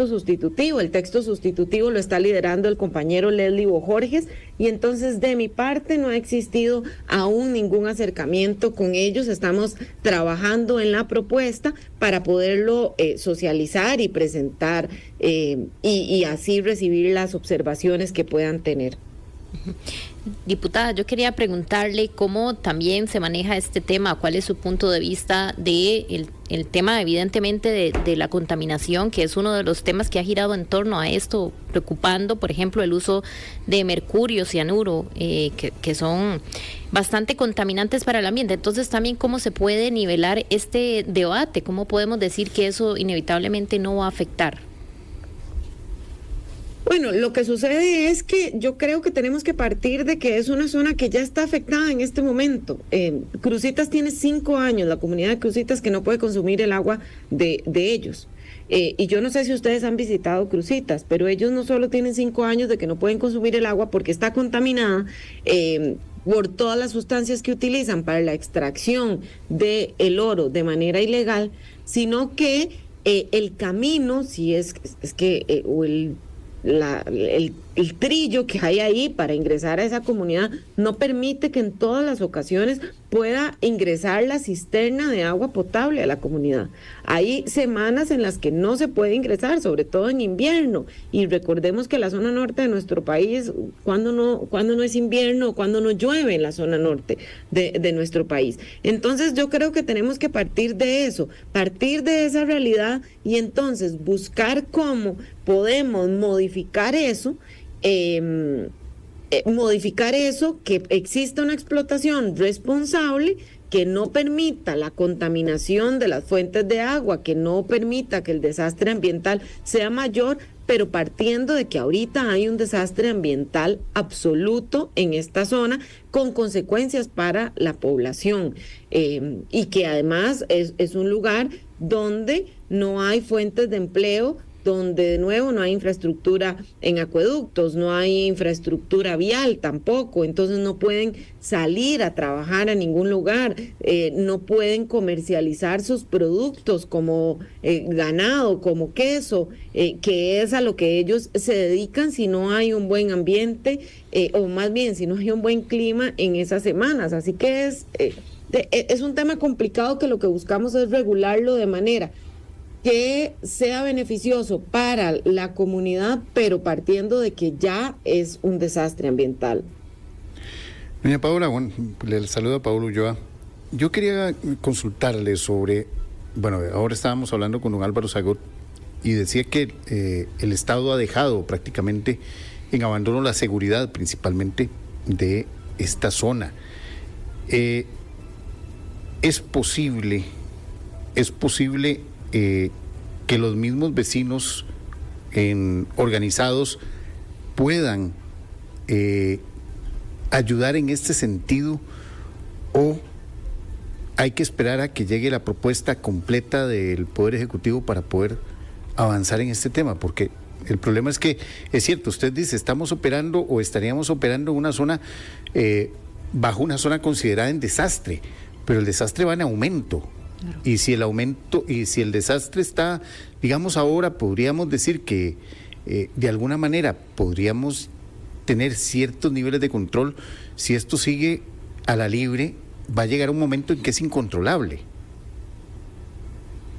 sustitutivo. El texto sustitutivo lo está liderando el compañero Leslie Bojorges, y entonces de mi parte no ha existido aún ningún acercamiento con ellos. Estamos trabajando en la propuesta para poderlo socializar y presentar y así recibir las observaciones que puedan tener. Diputada, yo quería preguntarle cómo también se maneja este tema, cuál es su punto de vista de el tema evidentemente de la contaminación, que es uno de los temas que ha girado en torno a esto, preocupando, por ejemplo, el uso de mercurio, cianuro, que son bastante contaminantes para el ambiente. Entonces también cómo se puede nivelar este debate, cómo podemos decir que eso inevitablemente no va a afectar. Bueno, lo que sucede es que yo creo que tenemos que partir de que es una zona que ya está afectada en este momento. Cruzitas tiene 5 años, la comunidad de Cruzitas, que no puede consumir el agua de ellos. Y yo no sé si ustedes han visitado Cruzitas, pero ellos no solo tienen 5 años de que no pueden consumir el agua porque está contaminada por todas las sustancias que utilizan para la extracción del oro de manera ilegal, sino que el camino, si es que o el trillo que hay ahí para ingresar a esa comunidad no permite que en todas las ocasiones pueda ingresar la cisterna de agua potable a la comunidad. Hay semanas en las que no se puede ingresar, sobre todo en invierno, y recordemos que la zona norte de nuestro país, cuando no es invierno, cuando no llueve en la zona norte de nuestro país. Entonces yo creo que tenemos que partir de eso, partir de esa realidad y entonces buscar cómo podemos modificar eso, que exista una explotación responsable, que no permita la contaminación de las fuentes de agua, que no permita que el desastre ambiental sea mayor, pero partiendo de que ahorita hay un desastre ambiental absoluto en esta zona con consecuencias para la población, y que además es un lugar donde no hay fuentes de empleo, donde de nuevo no hay infraestructura en acueductos, no hay infraestructura vial tampoco, entonces no pueden salir a trabajar a ningún lugar, no pueden comercializar sus productos como ganado, como queso, que es a lo que ellos se dedican si no hay un buen ambiente, o más bien si no hay un buen clima en esas semanas. Así que es un tema complicado que lo que buscamos es regularlo de manera que sea beneficioso para la comunidad, pero partiendo de que ya es un desastre ambiental. Doña Paola, bueno, le saluda Paulo Ulloa. Yo quería consultarle sobre, bueno, ahora estábamos hablando con don Álvaro Zagot y decía que el Estado ha dejado prácticamente en abandono la seguridad principalmente de esta zona. Es posible que los mismos vecinos organizados puedan ayudar en este sentido, o hay que esperar a que llegue la propuesta completa del Poder Ejecutivo para poder avanzar en este tema? Porque el problema es que, es cierto, usted dice, estamos operando o estaríamos operando en una zona, bajo una zona considerada en desastre, pero el desastre va en aumento. Claro. Y si el desastre está, digamos ahora, podríamos decir que de alguna manera podríamos tener ciertos niveles de control. Si esto sigue a la libre, va a llegar un momento en que es incontrolable.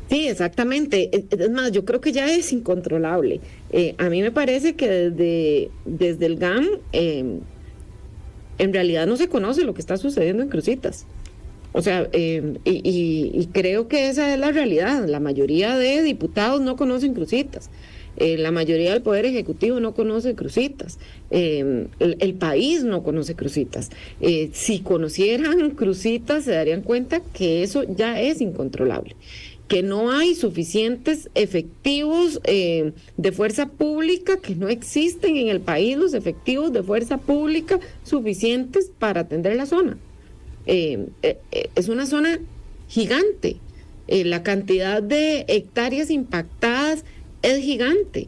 Sí, exactamente. Es más, yo creo que ya es incontrolable. A mí me parece que desde el GAM en realidad no se conoce lo que está sucediendo en Cruzitas. O sea, y creo que esa es la realidad. La mayoría de diputados no conocen Cruzitas. La mayoría del Poder Ejecutivo no conoce Cruzitas. El país no conoce Cruzitas. Si conocieran Cruzitas, se darían cuenta que eso ya es incontrolable. Que no hay suficientes efectivos de fuerza pública, que no existen en el país los efectivos de fuerza pública suficientes para atender la zona. Es una zona gigante. La cantidad de hectáreas impactadas es gigante.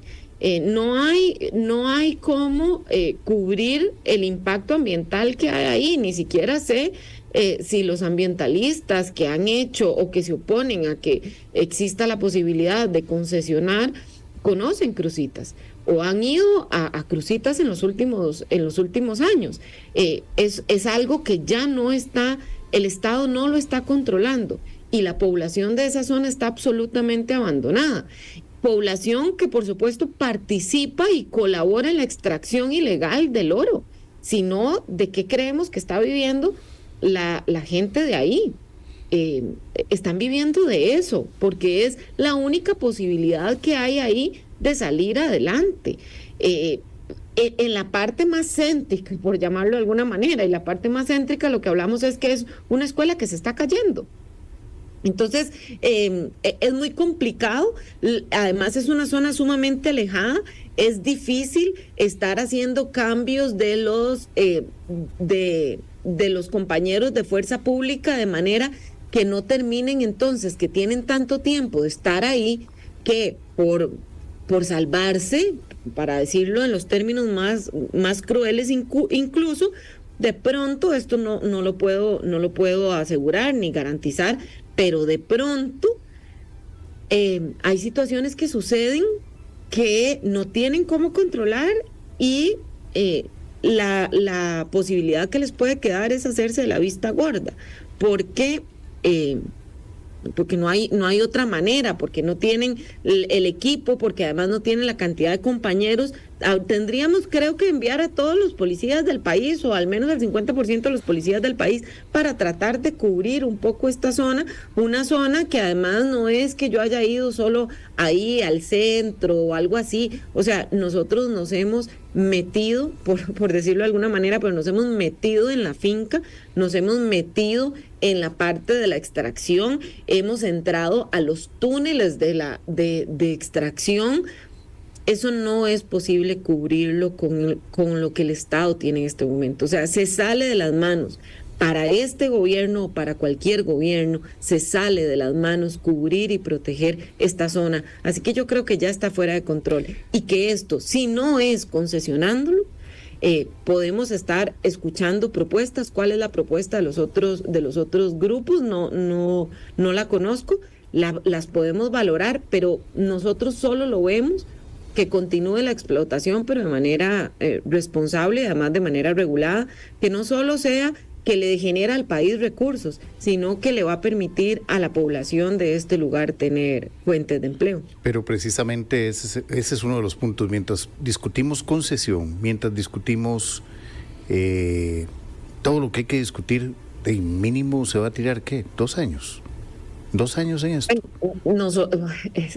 No hay cómo cubrir el impacto ambiental que hay ahí, ni siquiera sé si los ambientalistas que han hecho o que se oponen a que exista la posibilidad de concesionar conocen Cruzitas o han ido a Cruzitas en los últimos años. Es algo que ya no está, el Estado no lo está controlando y la población de esa zona está absolutamente abandonada. Población que por supuesto participa y colabora en la extracción ilegal del oro. Si no, ¿de qué creemos que está viviendo la gente de ahí? Están viviendo de eso, porque es la única posibilidad que hay ahí de salir adelante. En la parte más céntrica, por llamarlo de alguna manera, y la parte más céntrica lo que hablamos es que es una escuela que se está cayendo. Entonces, es muy complicado, además es una zona sumamente alejada, es difícil estar haciendo cambios de los compañeros de fuerza pública de manera que no terminen entonces, que tienen tanto tiempo de estar ahí, que por salvarse, para decirlo en los términos más crueles incluso, de pronto esto no lo puedo asegurar ni garantizar, pero de pronto hay situaciones que suceden que no tienen cómo controlar y la posibilidad que les puede quedar es hacerse de la vista gorda, porque no hay otra manera, porque no tienen el equipo, porque además no tienen la cantidad de compañeros. Tendríamos, creo que, enviar a todos los policías del país, o al menos al 50% de los policías del país, para tratar de cubrir un poco esta zona, una zona que además no es que yo haya ido solo ahí al centro o algo así. O sea, nosotros nos hemos metido, por decirlo de alguna manera, pero nos hemos metido en la finca, nos hemos metido en la parte de la extracción, hemos entrado a los túneles de extracción. Eso no es posible cubrirlo con lo que el Estado tiene en este momento. O sea, se sale de las manos. Para este gobierno o para cualquier gobierno, se sale de las manos cubrir y proteger esta zona. Así que yo creo que ya está fuera de control. Y que esto, si no es concesionándolo, podemos estar escuchando propuestas. ¿Cuál es la propuesta de los otros grupos? No la conozco. Las podemos valorar, pero nosotros solo lo vemos que continúe la explotación, pero de manera responsable y además de manera regulada, que no solo sea que le genera al país recursos, sino que le va a permitir a la población de este lugar tener fuentes de empleo. Pero precisamente ese es uno de los puntos. Mientras discutimos concesión, mientras discutimos todo lo que hay que discutir, de mínimo se va a tirar, ¿qué? 2 años. 2 años en esto.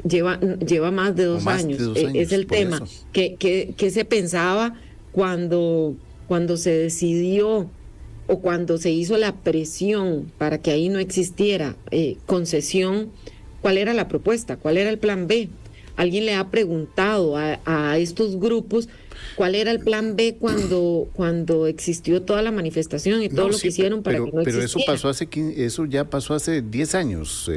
Lleva más de 2 años. Es el tema. ¿Qué se pensaba cuando se decidió o cuando se hizo la presión para que ahí no existiera concesión? ¿Cuál era la propuesta? ¿Cuál era el plan B? ¿Alguien le ha preguntado a estos grupos cuál era el plan B cuando existió toda la manifestación y todo lo que hicieron para que no existiera? Pero eso ya pasó hace 10 años.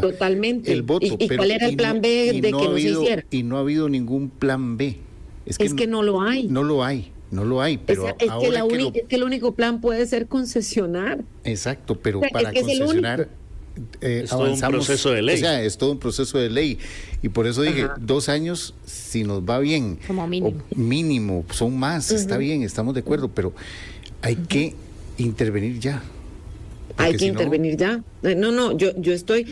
Totalmente. El voto. ¿Y cuál era el plan B de que no se hiciera? Y no ha habido ningún plan B. Es que no lo hay. No lo hay, pero es que el único plan puede ser concesionar. Exacto, pero para concesionar es todo un proceso de ley. O sea, es todo un proceso de ley. Y por eso dije, 2 años, si nos va bien. Como mínimo. Mínimo, son más, está bien, estamos de acuerdo, pero hay que intervenir ya. Hay que intervenir ya. No, yo estoy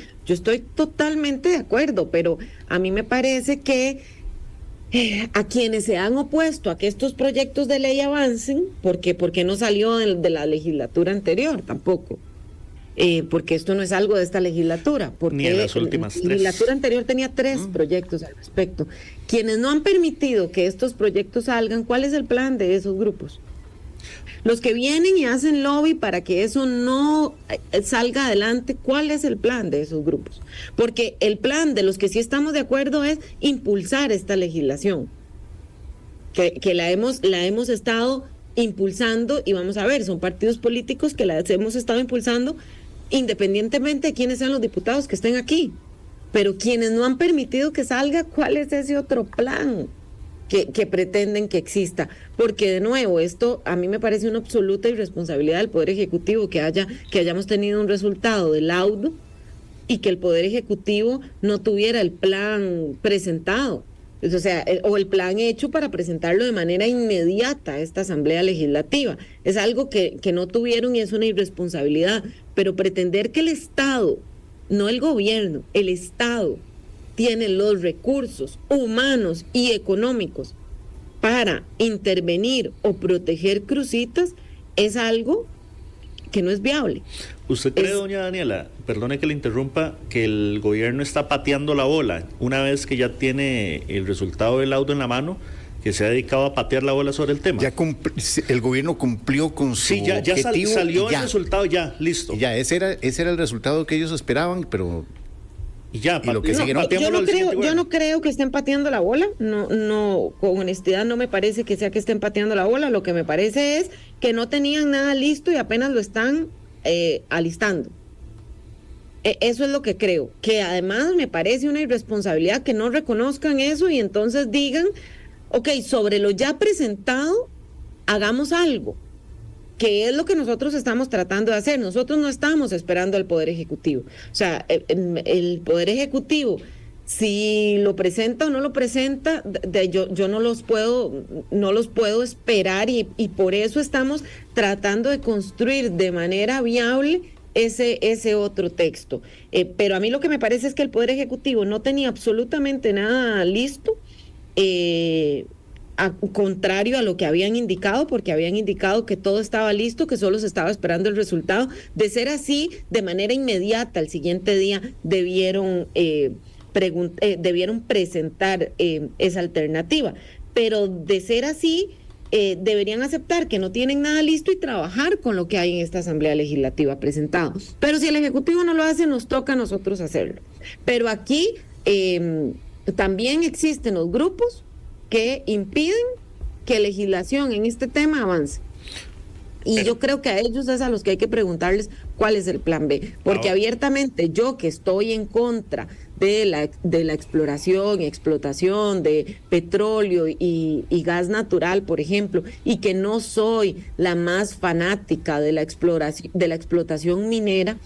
totalmente de acuerdo, pero a mí me parece que a quienes se han opuesto a que estos proyectos de ley avancen, porque no salió de la legislatura anterior tampoco, porque esto no es algo de esta legislatura, porque ni en las últimas 3. La legislatura anterior tenía 3 proyectos al respecto. Quienes no han permitido que estos proyectos salgan, ¿cuál es el plan de esos grupos? Los que vienen y hacen lobby para que eso no salga adelante, ¿cuál es el plan de esos grupos? Porque el plan de los que sí estamos de acuerdo es impulsar esta legislación, que la hemos estado impulsando, y vamos a ver, son partidos políticos que las hemos estado impulsando independientemente de quiénes sean los diputados que estén aquí. pero quienes no han permitido que salga, ¿cuál es ese otro plan que pretenden que exista? Porque de nuevo, esto a mí me parece una absoluta irresponsabilidad del Poder Ejecutivo que hayamos tenido un resultado de laudo y que el Poder Ejecutivo no tuviera el plan presentado. O sea, o el plan hecho para presentarlo de manera inmediata a esta Asamblea Legislativa. Es algo que no tuvieron y es una irresponsabilidad. Pero pretender que el Estado, no el gobierno, el Estado tiene los recursos humanos y económicos para intervenir o proteger Cruzitas es algo que no es viable. ¿Usted cree, doña Daniela, perdone que le interrumpa, que el gobierno está pateando la bola una vez que ya tiene el resultado del laudo en la mano, que se ha dedicado a patear la bola sobre el tema? Ya el gobierno cumplió con su objetivo. Salió el resultado, ya, listo. Ya, ese era el resultado que ellos esperaban, pero... Y ya, y lo que yo no creo que estén pateando la bola, no, con honestidad no me parece que sea que estén pateando la bola, lo que me parece es que no tenían nada listo y apenas lo están alistando. Eso es lo que creo, que además me parece una irresponsabilidad que no reconozcan eso y entonces digan, ok, sobre lo ya presentado, hagamos algo, que es lo que nosotros estamos tratando de hacer. Nosotros no estamos esperando al Poder Ejecutivo. O sea, el Poder Ejecutivo, si lo presenta o no lo presenta, yo no los puedo esperar y por eso estamos tratando de construir de manera viable ese otro texto. Pero a mí lo que me parece es que el Poder Ejecutivo no tenía absolutamente nada listo, contrario a lo que habían indicado, porque habían indicado que todo estaba listo, que solo se estaba esperando el resultado. De ser así, de manera inmediata, al siguiente día debieron presentar esa alternativa. Pero de ser así, deberían aceptar que no tienen nada listo y trabajar con lo que hay en esta Asamblea Legislativa presentado. Pero si el Ejecutivo no lo hace, nos toca a nosotros hacerlo. Pero aquí también existen los grupos que impiden que legislación en este tema avance. Y yo creo que a ellos es a los que hay que preguntarles cuál es el plan B. Porque abiertamente yo, que estoy en contra de la exploración y explotación de petróleo y gas natural, por ejemplo, y que no soy la más fanática de la explotación minera,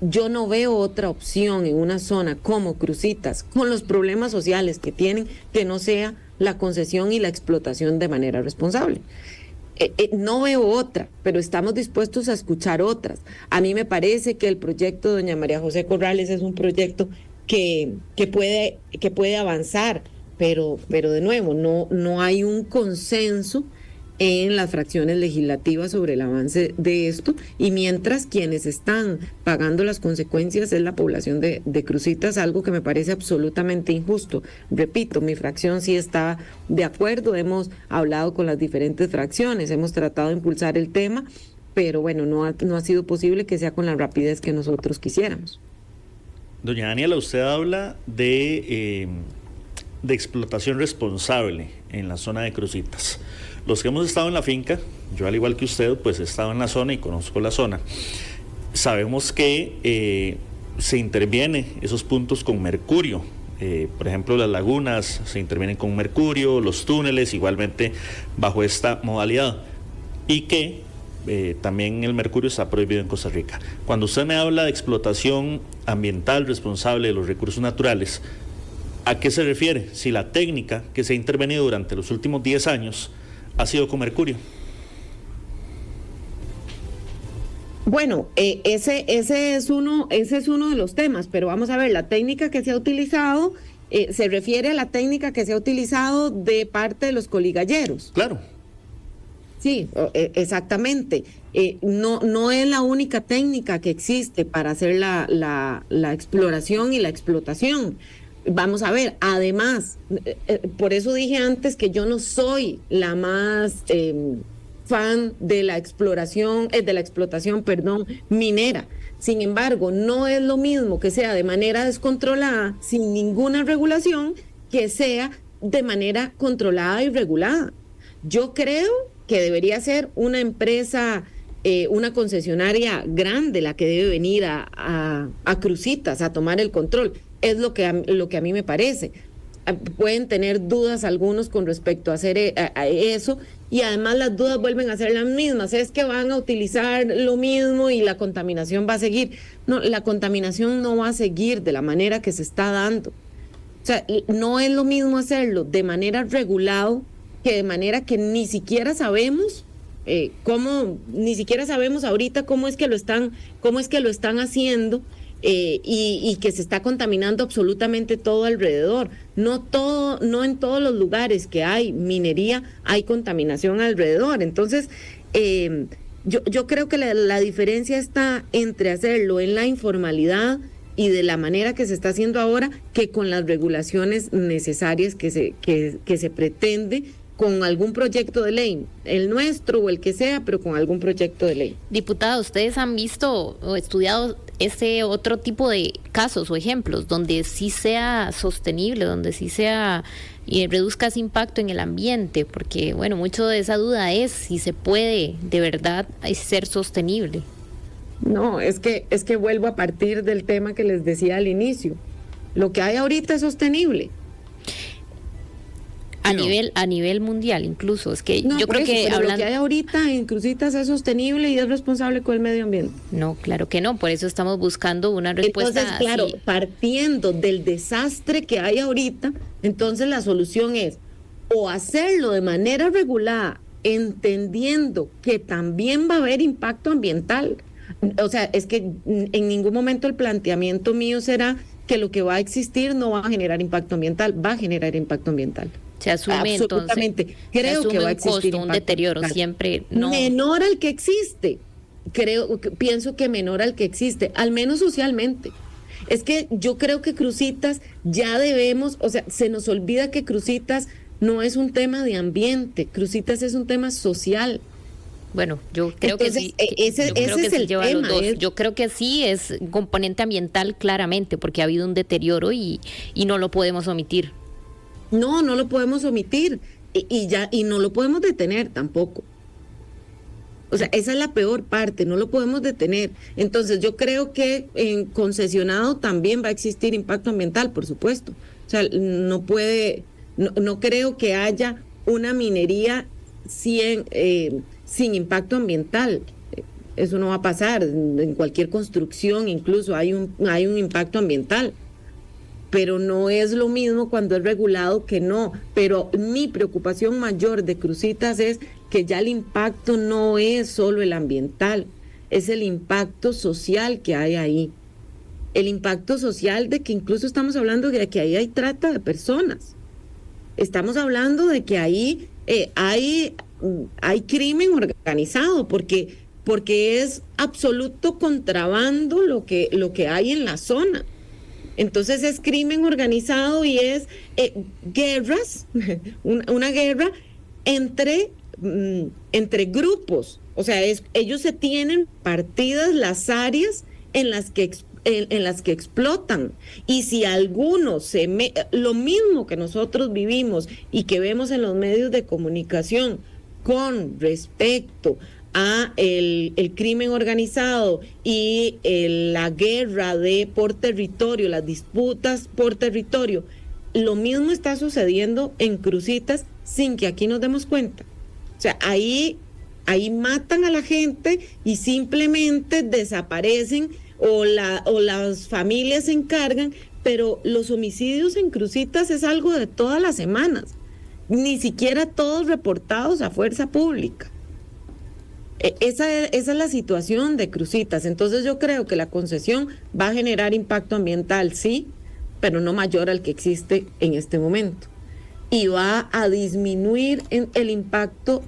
yo no veo otra opción en una zona como Cruzitas, con los problemas sociales que tienen, que no sea la concesión y la explotación de manera responsable. No veo otra, pero estamos dispuestos a escuchar otras. A mí me parece que el proyecto de doña María José Corrales es un proyecto que puede avanzar, pero de nuevo, no hay un consenso en las fracciones legislativas sobre el avance de esto, y mientras quienes están pagando las consecuencias es la población de Cruzitas, algo que me parece absolutamente injusto. Repito, mi fracción sí está de acuerdo, hemos hablado con las diferentes fracciones, hemos tratado de impulsar el tema, pero bueno, no ha sido posible que sea con la rapidez que nosotros quisiéramos. Doña Daniela, usted habla de explotación responsable en la zona de Cruzitas. Los que hemos estado en la finca, yo al igual que usted, pues he estado en la zona y conozco la zona, sabemos que se interviene esos puntos con mercurio. Por ejemplo, las lagunas se intervienen con mercurio, los túneles igualmente bajo esta modalidad, y que también el mercurio está prohibido en Costa Rica. Cuando usted me habla de explotación ambiental responsable de los recursos naturales, ¿a qué se refiere? Si la técnica que se ha intervenido durante los últimos 10 años ha sido con mercurio. Bueno, ese es uno de los temas, pero vamos a ver, la técnica que se ha utilizado se refiere a la técnica que se ha utilizado de parte de los coligalleros. Claro. Sí, exactamente. No es la única técnica que existe para hacer la exploración y la explotación. Vamos a ver, además, por eso dije antes que yo no soy la más fan de la explotación minera. Sin embargo, no es lo mismo que sea de manera descontrolada, sin ninguna regulación, que sea de manera controlada y regulada. Yo creo que debería ser una empresa, una concesionaria grande la que debe venir a Cruzitas a tomar el control. Es lo que a mí me parece. Pueden tener dudas algunos con respecto a hacer a eso, y además las dudas vuelven a ser las mismas, es que van a utilizar lo mismo y la contaminación va a seguir. No, la contaminación no va a seguir de la manera que se está dando. O sea, no es lo mismo hacerlo de manera regulado que de manera que ni siquiera sabemos ni siquiera sabemos ahorita cómo es que lo están haciendo. Y que se está contaminando absolutamente todo alrededor. No en todos los lugares que hay minería hay contaminación alrededor. Entonces, yo creo que la diferencia está entre hacerlo en la informalidad y de la manera que se está haciendo ahora, que con las regulaciones necesarias que se pretende con algún proyecto de ley, el nuestro o el que sea, pero con algún proyecto de ley. Diputada, ¿ustedes han visto o estudiado ese otro tipo de casos o ejemplos donde sí sea sostenible, donde sí sea y reduzca ese impacto en el ambiente? Porque, bueno, mucho de esa duda es si se puede de verdad ser sostenible. No, es que vuelvo a partir del tema que les decía al inicio. Lo que hay ahorita es sostenible. A nivel mundial incluso, es que no, yo creo que lo que hay ahorita en Cruzitas es sostenible y es responsable con el medio ambiente. No, claro que no, por eso estamos buscando una respuesta. Entonces, claro, partiendo del desastre que hay ahorita, entonces la solución es o hacerlo de manera regulada, entendiendo que también va a haber impacto ambiental. O sea, es que en ningún momento el planteamiento mío será que lo que va a existir no va a generar impacto ambial, va a generar impacto ambiental. Se asume absolutamente. Entonces, creo se asume que va a existir un costo, un deterioro, siempre no. Menor al que existe. Pienso que menor al que existe, al menos socialmente. Es que yo creo que Cruzitas ya debemos, o sea, se nos olvida que Cruzitas no es un tema de ambiente, Cruzitas es un tema social. Bueno, yo creo que sí. Ese es el tema. Yo creo que sí es un componente ambiental claramente, porque ha habido un deterioro y no lo podemos omitir. No lo podemos omitir y no lo podemos detener tampoco. O sea, esa es la peor parte, no lo podemos detener. Entonces, yo creo que en concesionado también va a existir impacto ambiental, por supuesto. O sea, no creo que haya una minería sin impacto ambiental. Eso no va a pasar. En cualquier construcción incluso hay un impacto ambiental. Pero no es lo mismo cuando es regulado que no. Pero mi preocupación mayor de Cruzitas es que ya el impacto no es solo el ambiental, es el impacto social que hay ahí. El impacto social de que incluso estamos hablando de que ahí hay trata de personas. Estamos hablando de que ahí hay crimen organizado, porque es absoluto contrabando lo que hay en la zona. Entonces es crimen organizado y es guerras, una guerra entre grupos. O sea, ellos se tienen partidas las áreas en las que explotan, y si algunos lo mismo que nosotros vivimos y que vemos en los medios de comunicación con respecto a el crimen organizado y la guerra por territorio, las disputas por territorio, lo mismo está sucediendo en Cruzitas sin que aquí nos demos cuenta. O sea, ahí matan a la gente y simplemente desaparecen o las familias se encargan, pero los homicidios en Cruzitas es algo de todas las semanas, ni siquiera todos reportados a fuerza pública. Esa es la situación de Cruzitas. Entonces yo creo que la concesión va a generar impacto ambiental, sí, pero no mayor al que existe en este momento. Y va a disminuir el impacto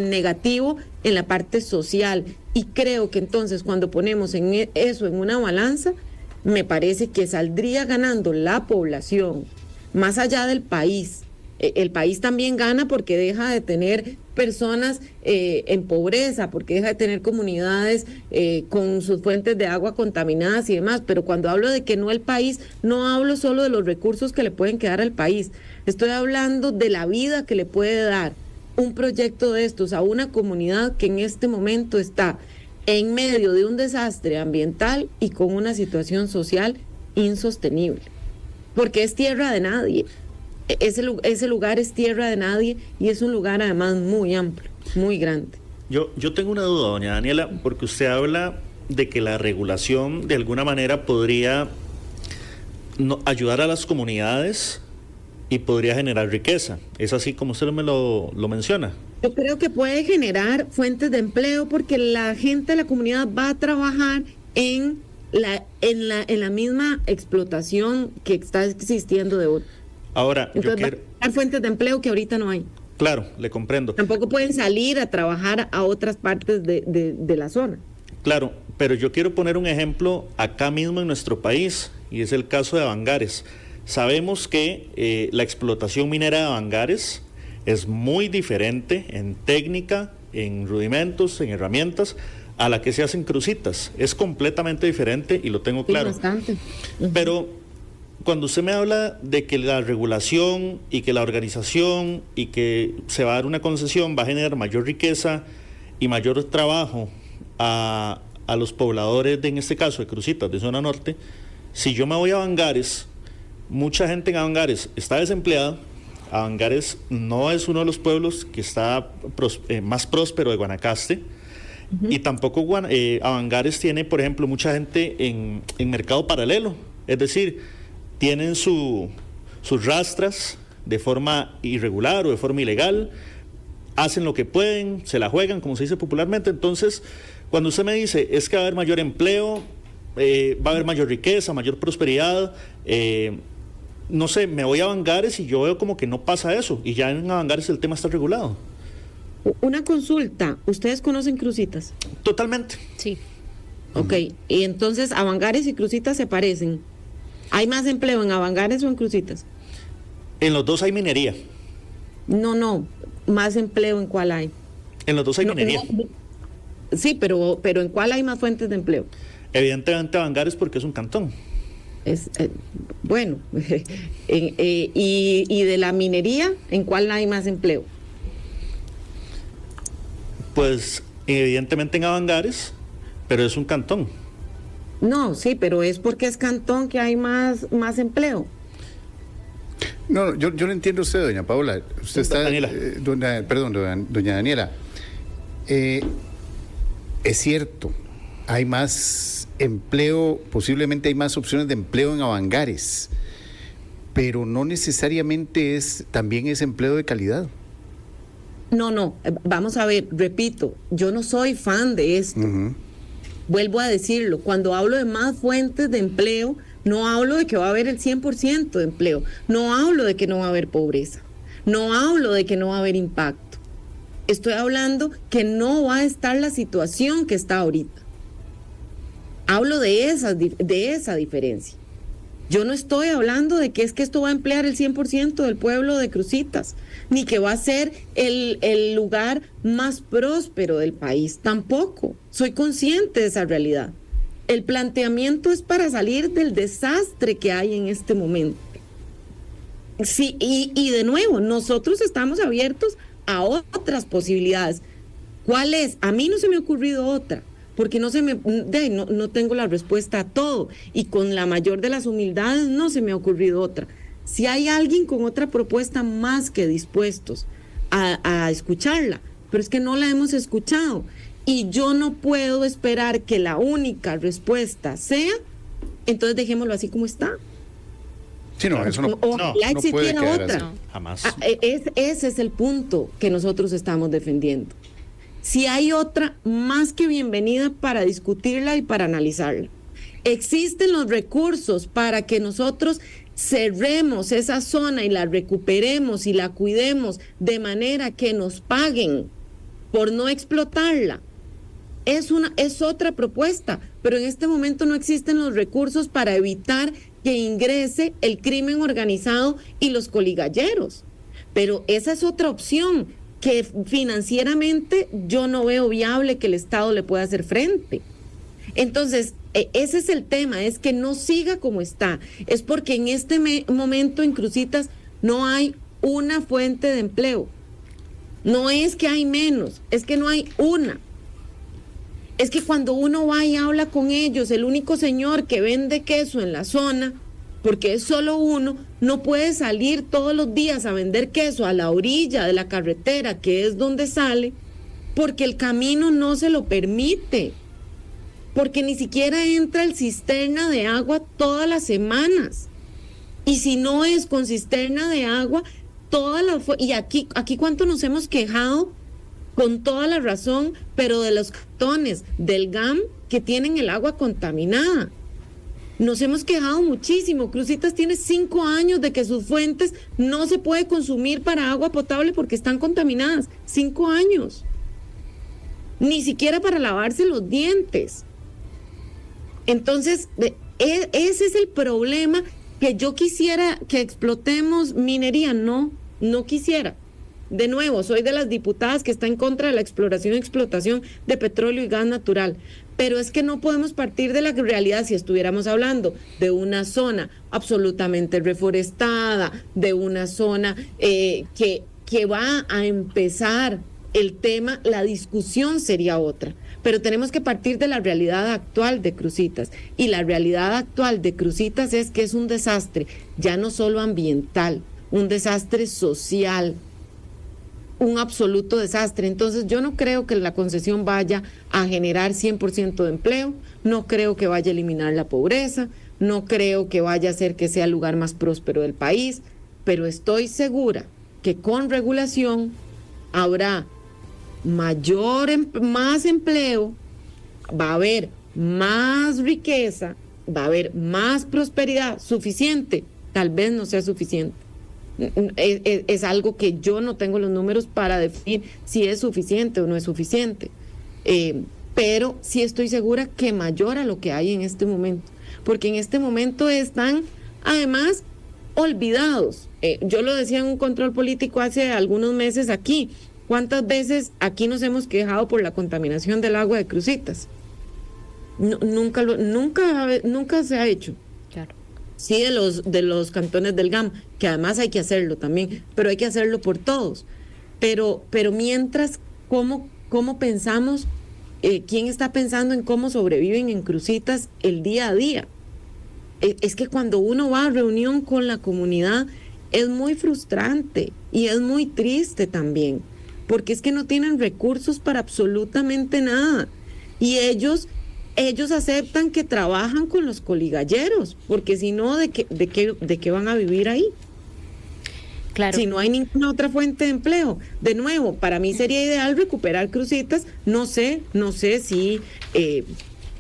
negativo en la parte social. Y creo que entonces cuando ponemos eso en una balanza, me parece que saldría ganando la población, más allá del país. El país también gana porque deja de tener personas en pobreza, porque deja de tener comunidades con sus fuentes de agua contaminadas y demás. Pero cuando hablo de que no el país, no hablo solo de los recursos que le pueden quedar al país. Estoy hablando de la vida que le puede dar un proyecto de estos a una comunidad que en este momento está en medio de un desastre ambiental y con una situación social insostenible, porque es tierra de nadie. Ese lugar es tierra de nadie y es un lugar además muy amplio, muy grande. Yo tengo una duda, doña Daniela, porque usted habla de que la regulación de alguna manera podría ayudar a las comunidades y podría generar riqueza. ¿Es así como usted me lo menciona? Yo creo que puede generar fuentes de empleo porque la gente de la comunidad va a trabajar en la misma explotación que está existiendo de otro. Ahora, entonces, va a crear fuentes de empleo que ahorita no hay. Claro, le comprendo. Tampoco pueden salir a trabajar a otras partes de la zona. Claro, pero yo quiero poner un ejemplo acá mismo en nuestro país, y es el caso de Avangares. Sabemos que la explotación minera de Avangares es muy diferente en técnica, en rudimentos, en herramientas, a la que se hacen Cruzitas. Es completamente diferente y lo tengo claro. Sí, bastante. Pero cuando usted me habla de que la regulación y que la organización y que se va a dar una concesión va a generar mayor riqueza y mayor trabajo a los pobladores, en este caso de Cruzitas, de zona norte, si yo me voy a Avangares, mucha gente en Avangares está desempleada. Avangares no es uno de los pueblos que está más próspero de Guanacaste, y tampoco Avangares tiene, por ejemplo, mucha gente en mercado paralelo, es decir, tienen sus rastras de forma irregular o de forma ilegal, hacen lo que pueden, se la juegan, como se dice popularmente. Entonces, cuando usted me dice, es que va a haber mayor empleo, va a haber mayor riqueza, mayor prosperidad, no sé, me voy a Avangares y yo veo como que no pasa eso, y ya en Avangares el tema está regulado. Una consulta, ¿ustedes conocen Cruzitas? Totalmente. Sí. Ok, y entonces Avangares y Cruzitas se parecen. ¿Hay más empleo en Avangares o en Cruzitas? En los dos hay minería. No, más empleo, ¿en cuál hay? En los dos hay minería. Sí, pero ¿en cuál hay más fuentes de empleo? Evidentemente Avangares, porque es un cantón. Bueno, y de la minería, ¿en cuál hay más empleo? Pues evidentemente en Avangares, pero es un cantón. No, sí, pero es porque es cantón que hay más empleo. No, yo lo entiendo usted, doña Paula. Usted está, Daniela. Doña Daniela. Es cierto, hay más empleo, posiblemente hay más opciones de empleo en Avangares, pero no necesariamente también es empleo de calidad. No, vamos a ver, repito, yo no soy fan de esto. Vuelvo a decirlo, cuando hablo de más fuentes de empleo, no hablo de que va a haber el 100% de empleo, no hablo de que no va a haber pobreza, no hablo de que no va a haber impacto. Estoy hablando que no va a estar la situación que está ahorita. Hablo de esa diferencia. Yo no estoy hablando de que es que esto va a emplear el 100% del pueblo de Cruzitas, ni que va a ser el lugar más próspero del país. Tampoco. Soy consciente de esa realidad. El planteamiento es para salir del desastre que hay en este momento. Sí, y de nuevo, nosotros estamos abiertos a otras posibilidades. ¿Cuál es? A mí no se me ha ocurrido otra, porque no tengo la respuesta a todo, y con la mayor de las humildades no se me ha ocurrido otra. Si hay alguien con otra propuesta, más que dispuestos a escucharla, pero es que no la hemos escuchado, y yo no puedo esperar que la única respuesta sea, entonces dejémoslo así como está. Sí, no, eso no puede quedar otra. No, jamás. Ese es el punto que nosotros estamos defendiendo. Si hay otra, más que bienvenida para discutirla y para analizarla. Existen los recursos para que nosotros cerremos esa zona y la recuperemos y la cuidemos de manera que nos paguen por no explotarla. Es otra propuesta, pero en este momento no existen los recursos para evitar que ingrese el crimen organizado y los coligalleros. Pero esa es otra opción que financieramente yo no veo viable que el Estado le pueda hacer frente. Entonces, ese es el tema, es que no siga como está. Es porque en este momento en Cruzitas no hay una fuente de empleo. No es que hay menos, es que no hay una. Es que cuando uno va y habla con ellos, el único señor que vende queso en la zona, porque es solo uno, no puede salir todos los días a vender queso a la orilla de la carretera, que es donde sale, porque el camino no se lo permite, porque ni siquiera entra el cisterna de agua todas las semanas. Y si no es con cisterna de agua, y aquí cuánto nos hemos quejado, con toda la razón, pero de los cantones del GAM que tienen el agua contaminada. Nos hemos quejado muchísimo. Cruzitas tiene 5 años de que sus fuentes no se puede consumir para agua potable porque están contaminadas. 5 años. Ni siquiera para lavarse los dientes. Entonces, ese es el problema, que yo quisiera que explotemos minería. No quisiera. De nuevo, soy de las diputadas que está en contra de la exploración y explotación de petróleo y gas natural, pero es que no podemos partir de la realidad. Si estuviéramos hablando de una zona absolutamente reforestada, de una zona que va a empezar el tema, la discusión sería otra. Pero tenemos que partir de la realidad actual de Cruzitas, y la realidad actual de Cruzitas es que es un desastre, ya no solo ambiental, un desastre social, un absoluto desastre. Entonces yo no creo que la concesión vaya a generar 100% de empleo, no creo que vaya a eliminar la pobreza, no creo que vaya a hacer que sea el lugar más próspero del país, pero estoy segura que con regulación habrá más empleo, va a haber más riqueza, va a haber más prosperidad. Suficiente, tal vez no sea suficiente. Es algo que yo no tengo los números para definir si es suficiente o no es suficiente, pero sí estoy segura que mayor a lo que hay en este momento, porque en este momento están además olvidados. Yo lo decía en un control político hace algunos meses aquí. ¿Cuántas veces aquí nos hemos quejado por la contaminación del agua de Cruzitas? Nunca se ha hecho. Claro. Sí, de los cantones del GAM, que además hay que hacerlo también, pero hay que hacerlo por todos. Pero mientras, ¿cómo pensamos? ¿Quién está pensando en cómo sobreviven en Cruzitas el día a día? Es que cuando uno va a reunión con la comunidad es muy frustrante y es muy triste también, porque es que no tienen recursos para absolutamente nada. Y ellos aceptan que trabajan con los coligalleros, porque si no, ¿de qué van a vivir ahí? Claro. Si no hay ninguna otra fuente de empleo. De nuevo, para mí sería ideal recuperar Cruzitas. No sé si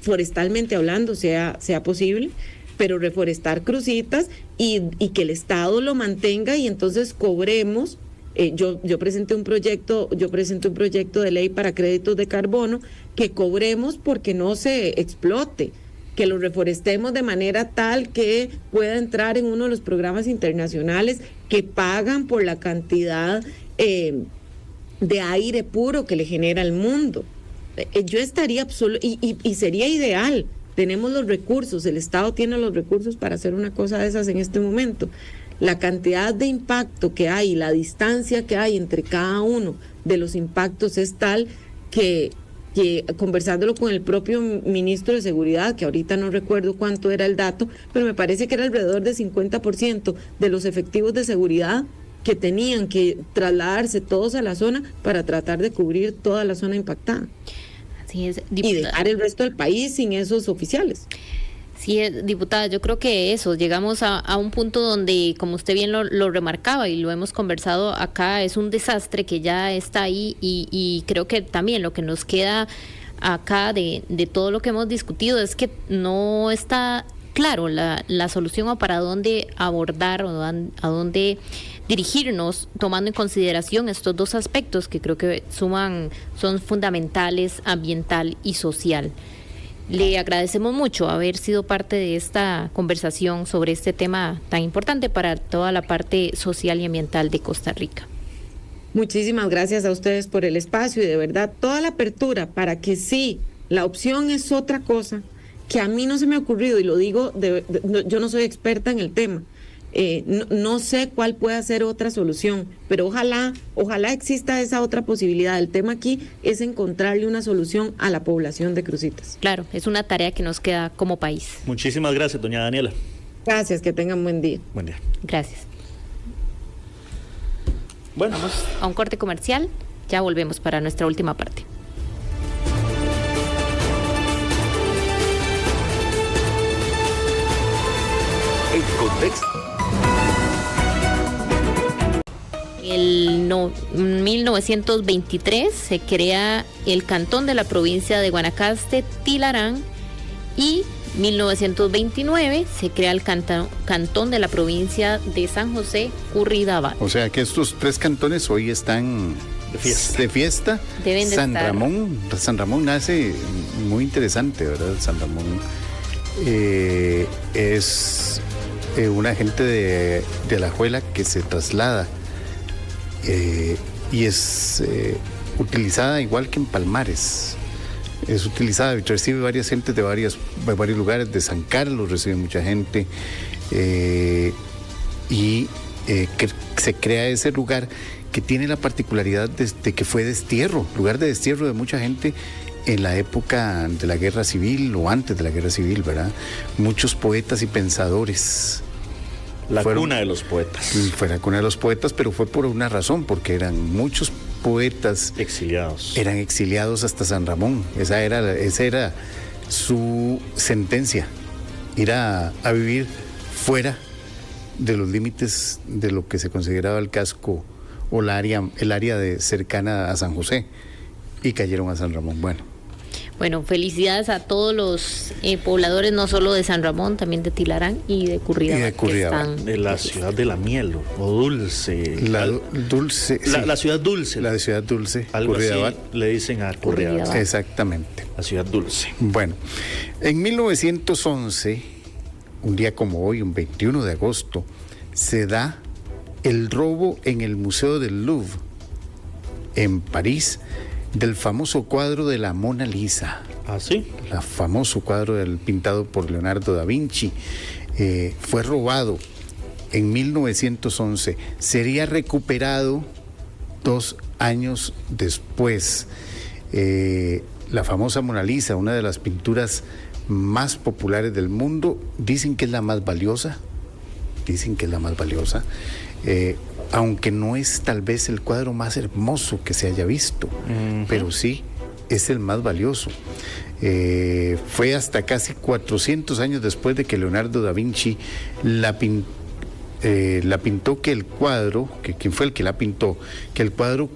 forestalmente hablando sea posible, pero reforestar Cruzitas y que el Estado lo mantenga, y entonces cobremos. Yo presenté un proyecto de ley para créditos de carbono, que cobremos porque no se explote, que lo reforestemos de manera tal que pueda entrar en uno de los programas internacionales que pagan por la cantidad de aire puro que le genera al mundo. Yo estaría y sería ideal. Tenemos los recursos, el Estado tiene los recursos para hacer una cosa de esas en este momento. La cantidad de impacto que hay, la distancia que hay entre cada uno de los impactos es tal que conversándolo con el propio ministro de Seguridad, que ahorita no recuerdo cuánto era el dato, pero me parece que era alrededor del 50% de los efectivos de seguridad que tenían que trasladarse todos a la zona para tratar de cubrir toda la zona impactada. Así es, y dejar el resto del país sin esos oficiales. Sí, diputada, yo creo que llegamos a un punto donde, como usted bien lo remarcaba y lo hemos conversado acá, es un desastre que ya está ahí, y creo que también lo que nos queda acá de todo lo que hemos discutido es que no está claro la solución, o para dónde abordar o a dónde dirigirnos, tomando en consideración estos dos aspectos que creo que son fundamentales, ambiental y social. Le agradecemos mucho haber sido parte de esta conversación sobre este tema tan importante para toda la parte social y ambiental de Costa Rica. Muchísimas gracias a ustedes por el espacio y de verdad toda la apertura para que sí, la opción es otra cosa que a mí no se me ha ocurrido, y lo digo, yo no soy experta en el tema, no sé cuál puede ser otra solución, pero ojalá exista esa otra posibilidad. El tema aquí es encontrarle una solución a la población de Cruzitas. Claro, es una tarea que nos queda como país. Muchísimas gracias, doña Daniela. Gracias, que tengan buen día. Buen día. Gracias. Bueno, vamos a un corte comercial, ya volvemos para nuestra última parte. En contexto. En 1923 se crea el cantón de la provincia de Guanacaste, Tilarán, y 1929 se crea el cantón de la provincia de San José, Curridabat. O sea que estos 3 cantones hoy están de fiesta. Deben de San estar. San Ramón nace muy interesante, ¿verdad? San Ramón es una gente de Alajuela que se traslada y es utilizada igual que en Palmares. Es utilizada, recibe varias gentes de varios lugares, de San Carlos recibe mucha gente, y que se crea ese lugar que tiene la particularidad de que fue lugar de destierro de mucha gente en la época de la Guerra Civil o antes de la Guerra Civil, ¿verdad? Muchos poetas y pensadores. Cuna de los poetas. Fue la cuna de los poetas, pero fue por una razón, porque eran muchos poetas exiliados. Eran exiliados hasta San Ramón. Esa era su sentencia, ir a vivir fuera de los límites de lo que se consideraba el casco o el área cercana a San José, y cayeron a San Ramón. Bueno, felicidades a todos los pobladores, no solo de San Ramón, también de Tilarán y de Curridabat. Que están de la ciudad de la miel o dulce. La ciudad dulce. La ciudad dulce. Algo Curridabat. Así le dicen a Curridabat. Exactamente. La ciudad dulce. Bueno, en 1911, un día como hoy, un 21 de agosto, se da el robo en el Museo del Louvre, en París, del famoso cuadro de la Mona Lisa. ¿Ah, sí? El famoso cuadro pintado por Leonardo da Vinci. Fue robado en 1911. Sería recuperado 2 años después. La famosa Mona Lisa, una de las pinturas más populares del mundo, dicen que es la más valiosa. Aunque no es tal vez el cuadro más hermoso que se haya visto, pero sí es el más valioso. Fue hasta casi 400 años después de que Leonardo da Vinci la pintó, que el cuadro, ¿quién fue el que la pintó? Que el cuadro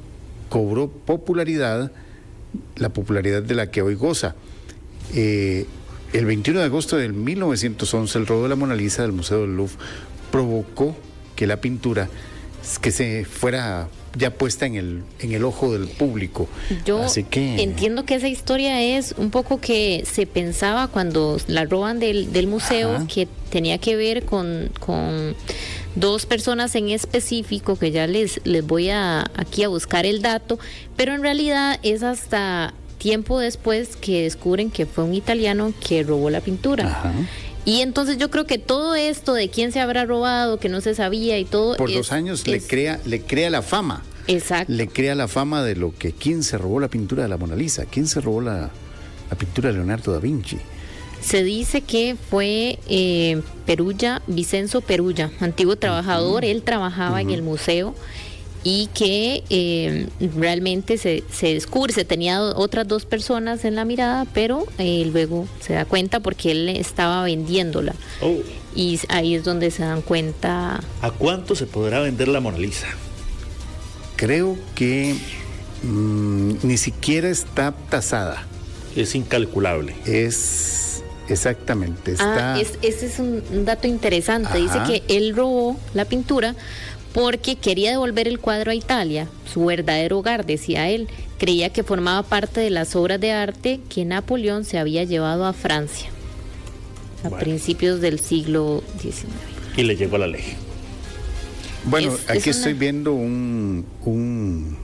cobró popularidad, la popularidad de la que hoy goza. El 21 de agosto de 1911, el robo de la Mona Lisa del Museo del Louvre provocó que la pintura que se fuera ya puesta en el ojo del público. Yo entiendo que esa historia es un poco que se pensaba cuando la roban del museo. Ajá. Que tenía que ver con 2 personas en específico, que ya les voy aquí a buscar el dato, pero en realidad es hasta tiempo después que descubren que fue un italiano que robó la pintura. Ajá. Y entonces yo creo que todo esto de quién se habrá robado, que no se sabía y todo... Por 2 años le crea la fama. Exacto. Le crea la fama de lo que... ¿Quién se robó la pintura de la Mona Lisa? ¿Quién se robó la pintura de Leonardo da Vinci? Se dice que fue Vicenzo Perugia, antiguo trabajador. Él trabajaba en el museo, y que realmente se descubre, se tenía otras 2 personas en la mirada, pero luego se da cuenta porque él estaba vendiéndola. Y ahí es donde se dan cuenta. ¿A cuánto se podrá vender la Mona Lisa? Creo que ni siquiera está tasada. Es incalculable. Exactamente. Ese es un dato interesante. Ajá. Dice que él robó la pintura porque quería devolver el cuadro a Italia, su verdadero hogar, decía él. Creía que formaba parte de las obras de arte que Napoleón se había llevado a Francia a principios del siglo XIX. Y le llegó a la ley. Bueno, aquí estoy viendo un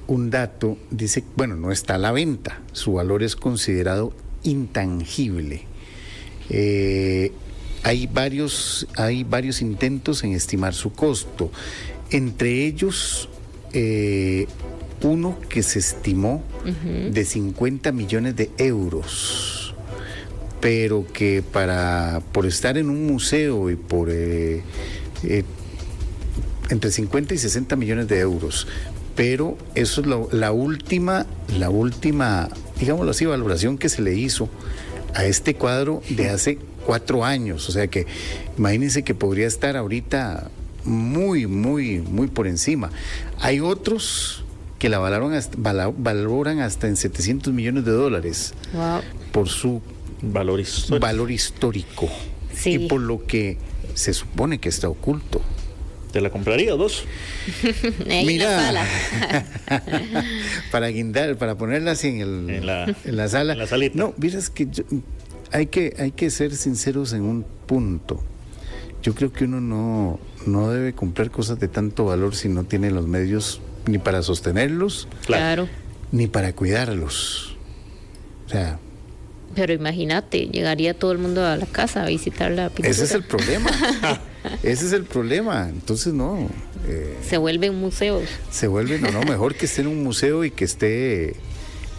dato. Dice, no está a la venta. Su valor es considerado intangible. hay varios intentos en estimar su costo. Entre ellos, uno que se estimó de 50 millones de euros, pero que por estar en un museo y por entre 50 y 60 millones de euros. Pero eso es la última, digámoslo así, valoración que se le hizo a este cuadro de hace 4 años. O sea que imagínense que podría estar ahorita muy, muy, muy por encima. Hay otros que la valoran hasta en 700 millones de dólares. Wow. Por su valor histórico. Sí. Y por lo que se supone que está oculto. ¿Te la compraría vos? Mira, para guindar, para ponerla así en la sala. En la salita. No, miras que hay que ser sinceros en un punto. Yo creo que uno no debe comprar cosas de tanto valor si no tiene los medios ni para sostenerlos, Claro. ni para cuidarlos. O sea, Pero imagínate, llegaría todo el mundo a la casa a visitar la pintura. ese es el problema. Ese es el problema. Entonces, no. Se vuelven museos. Se vuelve, mejor que esté en un museo y que esté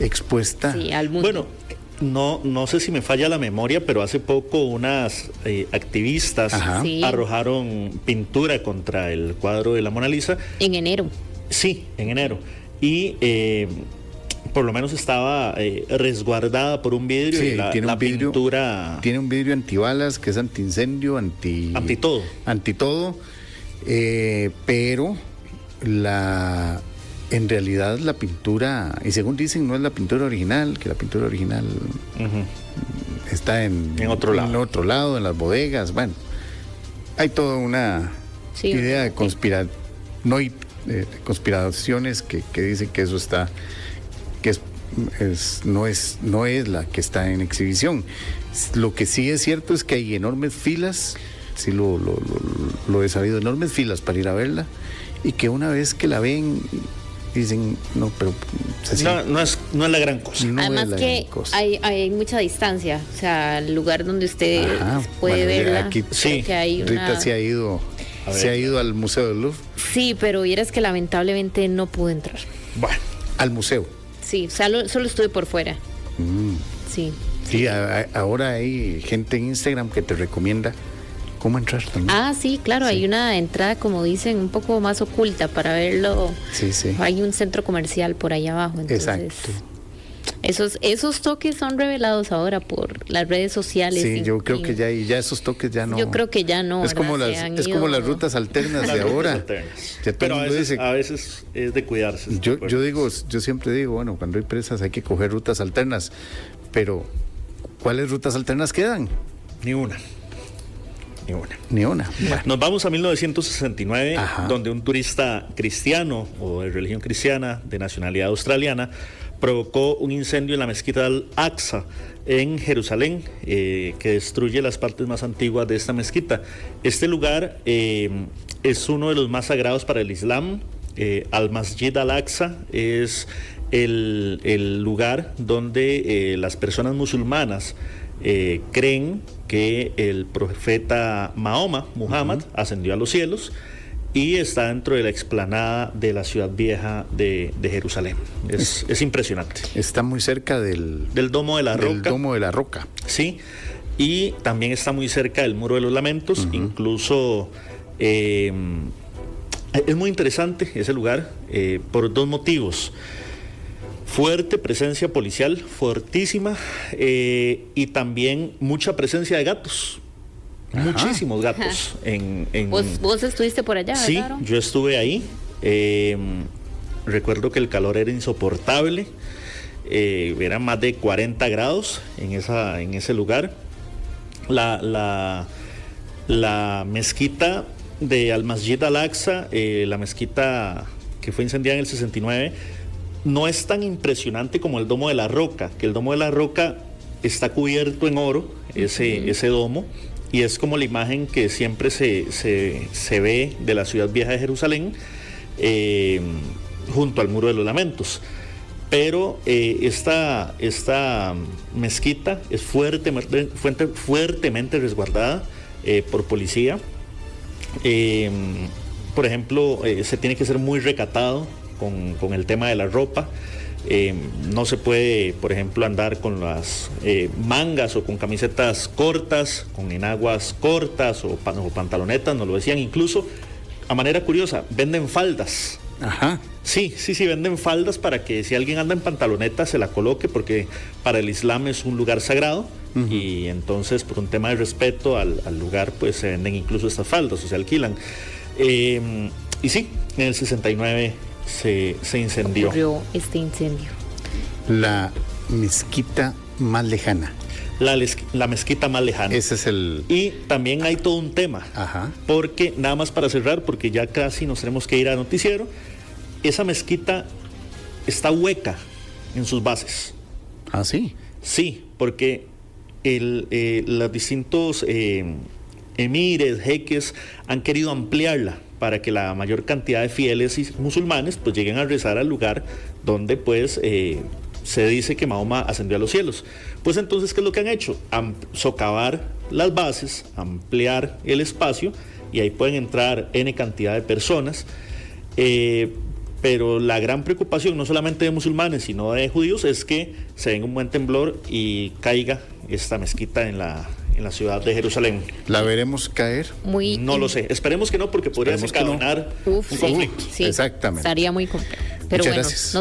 expuesta. Sí, al mundo. Bueno, no sé si me falla la memoria, pero hace poco unas activistas Sí. arrojaron pintura contra el cuadro de la Mona Lisa. En enero. Sí, en enero. Y por lo menos estaba resguardada por un vidrio. Sí, y la tiene un vidrio, pintura... Tiene un vidrio antibalas que es antiincendio, anti todo. Anti todo. Pero en realidad la pintura, y según dicen, no es la pintura original, que la pintura original está en otro lado. En otro lado, en las bodegas. Bueno, hay toda una idea de conspiraciones que dicen que eso está, que no es la que está en exhibición. Lo que sí es cierto es que hay enormes filas, sí lo he sabido, enormes filas para ir a verla, y que una vez que la ven dicen, no, pero no es la gran cosa. No Además es la que gran cosa. hay mucha distancia, o sea, el lugar donde usted puede verla. Aquí, creo que hay Rita una... se ha ido al Museo del Louvre. Sí, pero vieras que lamentablemente no pude entrar. Bueno, Al museo. Sí, o sea, solo estuve por fuera. Sí. Sí, ahora hay gente en Instagram que te recomienda cómo entrar también. Ah, sí, claro, hay una entrada, como dicen, un poco más oculta para verlo. Sí. Hay un centro comercial por ahí abajo. Entonces, Exacto. Esos toques son revelados ahora por las redes sociales. Sí, yo creo que ya esos toques ya no. Yo creo que ya no. Es como ¿verdad? como las rutas alternas de ahora. Ya todo Pero el mundo dice, a veces es de cuidarse. yo siempre digo, bueno, cuando hay presas hay que coger rutas alternas, pero ¿cuáles rutas alternas quedan? Ni una. Bueno. Nos vamos a 1969, Ajá. donde un turista cristiano o de religión cristiana de nacionalidad australiana provocó un incendio en la mezquita de Al-Aqsa en Jerusalén, que destruye las partes más antiguas de esta mezquita. Este lugar es uno de los más sagrados para el Islam. Al-Masjid Al-Aqsa es el lugar donde las personas musulmanas creen que el profeta Muhammad, ascendió a los cielos y está dentro de la explanada de la ciudad vieja de Jerusalén. Es impresionante. Está muy cerca del Domo de la Roca. Domo de la Roca. Sí, y también está muy cerca del Muro de los Lamentos. Incluso es muy interesante ese lugar por 2 motivos. Fuerte presencia policial, fuertísima, y también mucha presencia de gatos. Ajá. Muchísimos gatos. ¿Vos estuviste por allá, sí, ¿verdad? yo estuve ahí. Recuerdo que el calor era insoportable. Eran más de 40 grados en ese lugar. La mezquita de Al-Masjid Al-Aqsa, la mezquita que fue incendiada en el 69, no es tan impresionante como el Domo de la Roca, que el Domo de la Roca está cubierto en oro, ese domo, y es como la imagen que siempre se ve de la ciudad vieja de Jerusalén, junto al Muro de los Lamentos. Pero esta mezquita es fuertemente resguardada. por policía. Por ejemplo, se tiene que ser muy recatado con el tema de la ropa. No se puede, por ejemplo, andar con las mangas o con camisetas cortas, con enaguas cortas o pantalonetas, nos lo decían. Incluso, a manera curiosa, venden faldas. Ajá. Sí, venden faldas para que si alguien anda en pantaloneta se la coloque, porque para el Islam es un lugar sagrado. Uh-huh. Y entonces, por un tema de respeto al lugar, pues se venden incluso estas faldas o se alquilan. Y sí, en el 69 se incendió. Ocurrió este incendio. La mezquita más lejana. La mezquita más lejana. Ese es el... Y también hay todo un tema. Ajá. Porque, nada más para cerrar, porque ya casi nos tenemos que ir a noticiero, esa mezquita está hueca en sus bases. ¿Ah, sí? Sí, porque los distintos emires, jeques, han querido ampliarla para que la mayor cantidad de fieles y musulmanes pues lleguen a rezar al lugar donde pues se dice que Mahoma ascendió a los cielos. Pues entonces, ¿qué es lo que han hecho? Socavar las bases, ampliar el espacio, y ahí pueden entrar N cantidad de personas. Pero la gran preocupación, no solamente de musulmanes, sino de judíos, es que se venga un buen temblor y caiga esta mezquita en la ciudad de Jerusalén. ¿La veremos caer? No lo sé. Esperemos que no, porque podría desencadenar un conflicto. Sí, exactamente. Estaría muy complejo. Pero muchas bueno, gracias.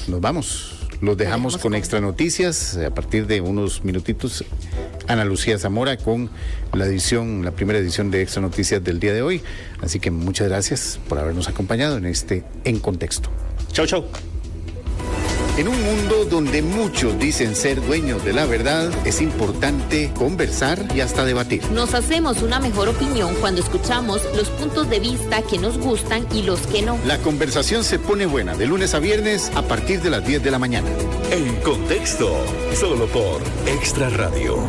Nos vamos. Los dejamos con Extra Noticias. A partir de unos minutitos, Ana Lucía Zamora con la primera edición de Extra Noticias del día de hoy. Así que muchas gracias por habernos acompañado en este En Contexto. Chao. En un mundo donde muchos dicen ser dueños de la verdad, es importante conversar y hasta debatir. Nos hacemos una mejor opinión cuando escuchamos los puntos de vista que nos gustan y los que no. La conversación se pone buena de lunes a viernes a partir de las 10 de la mañana. En Contexto, solo por Extra Radio.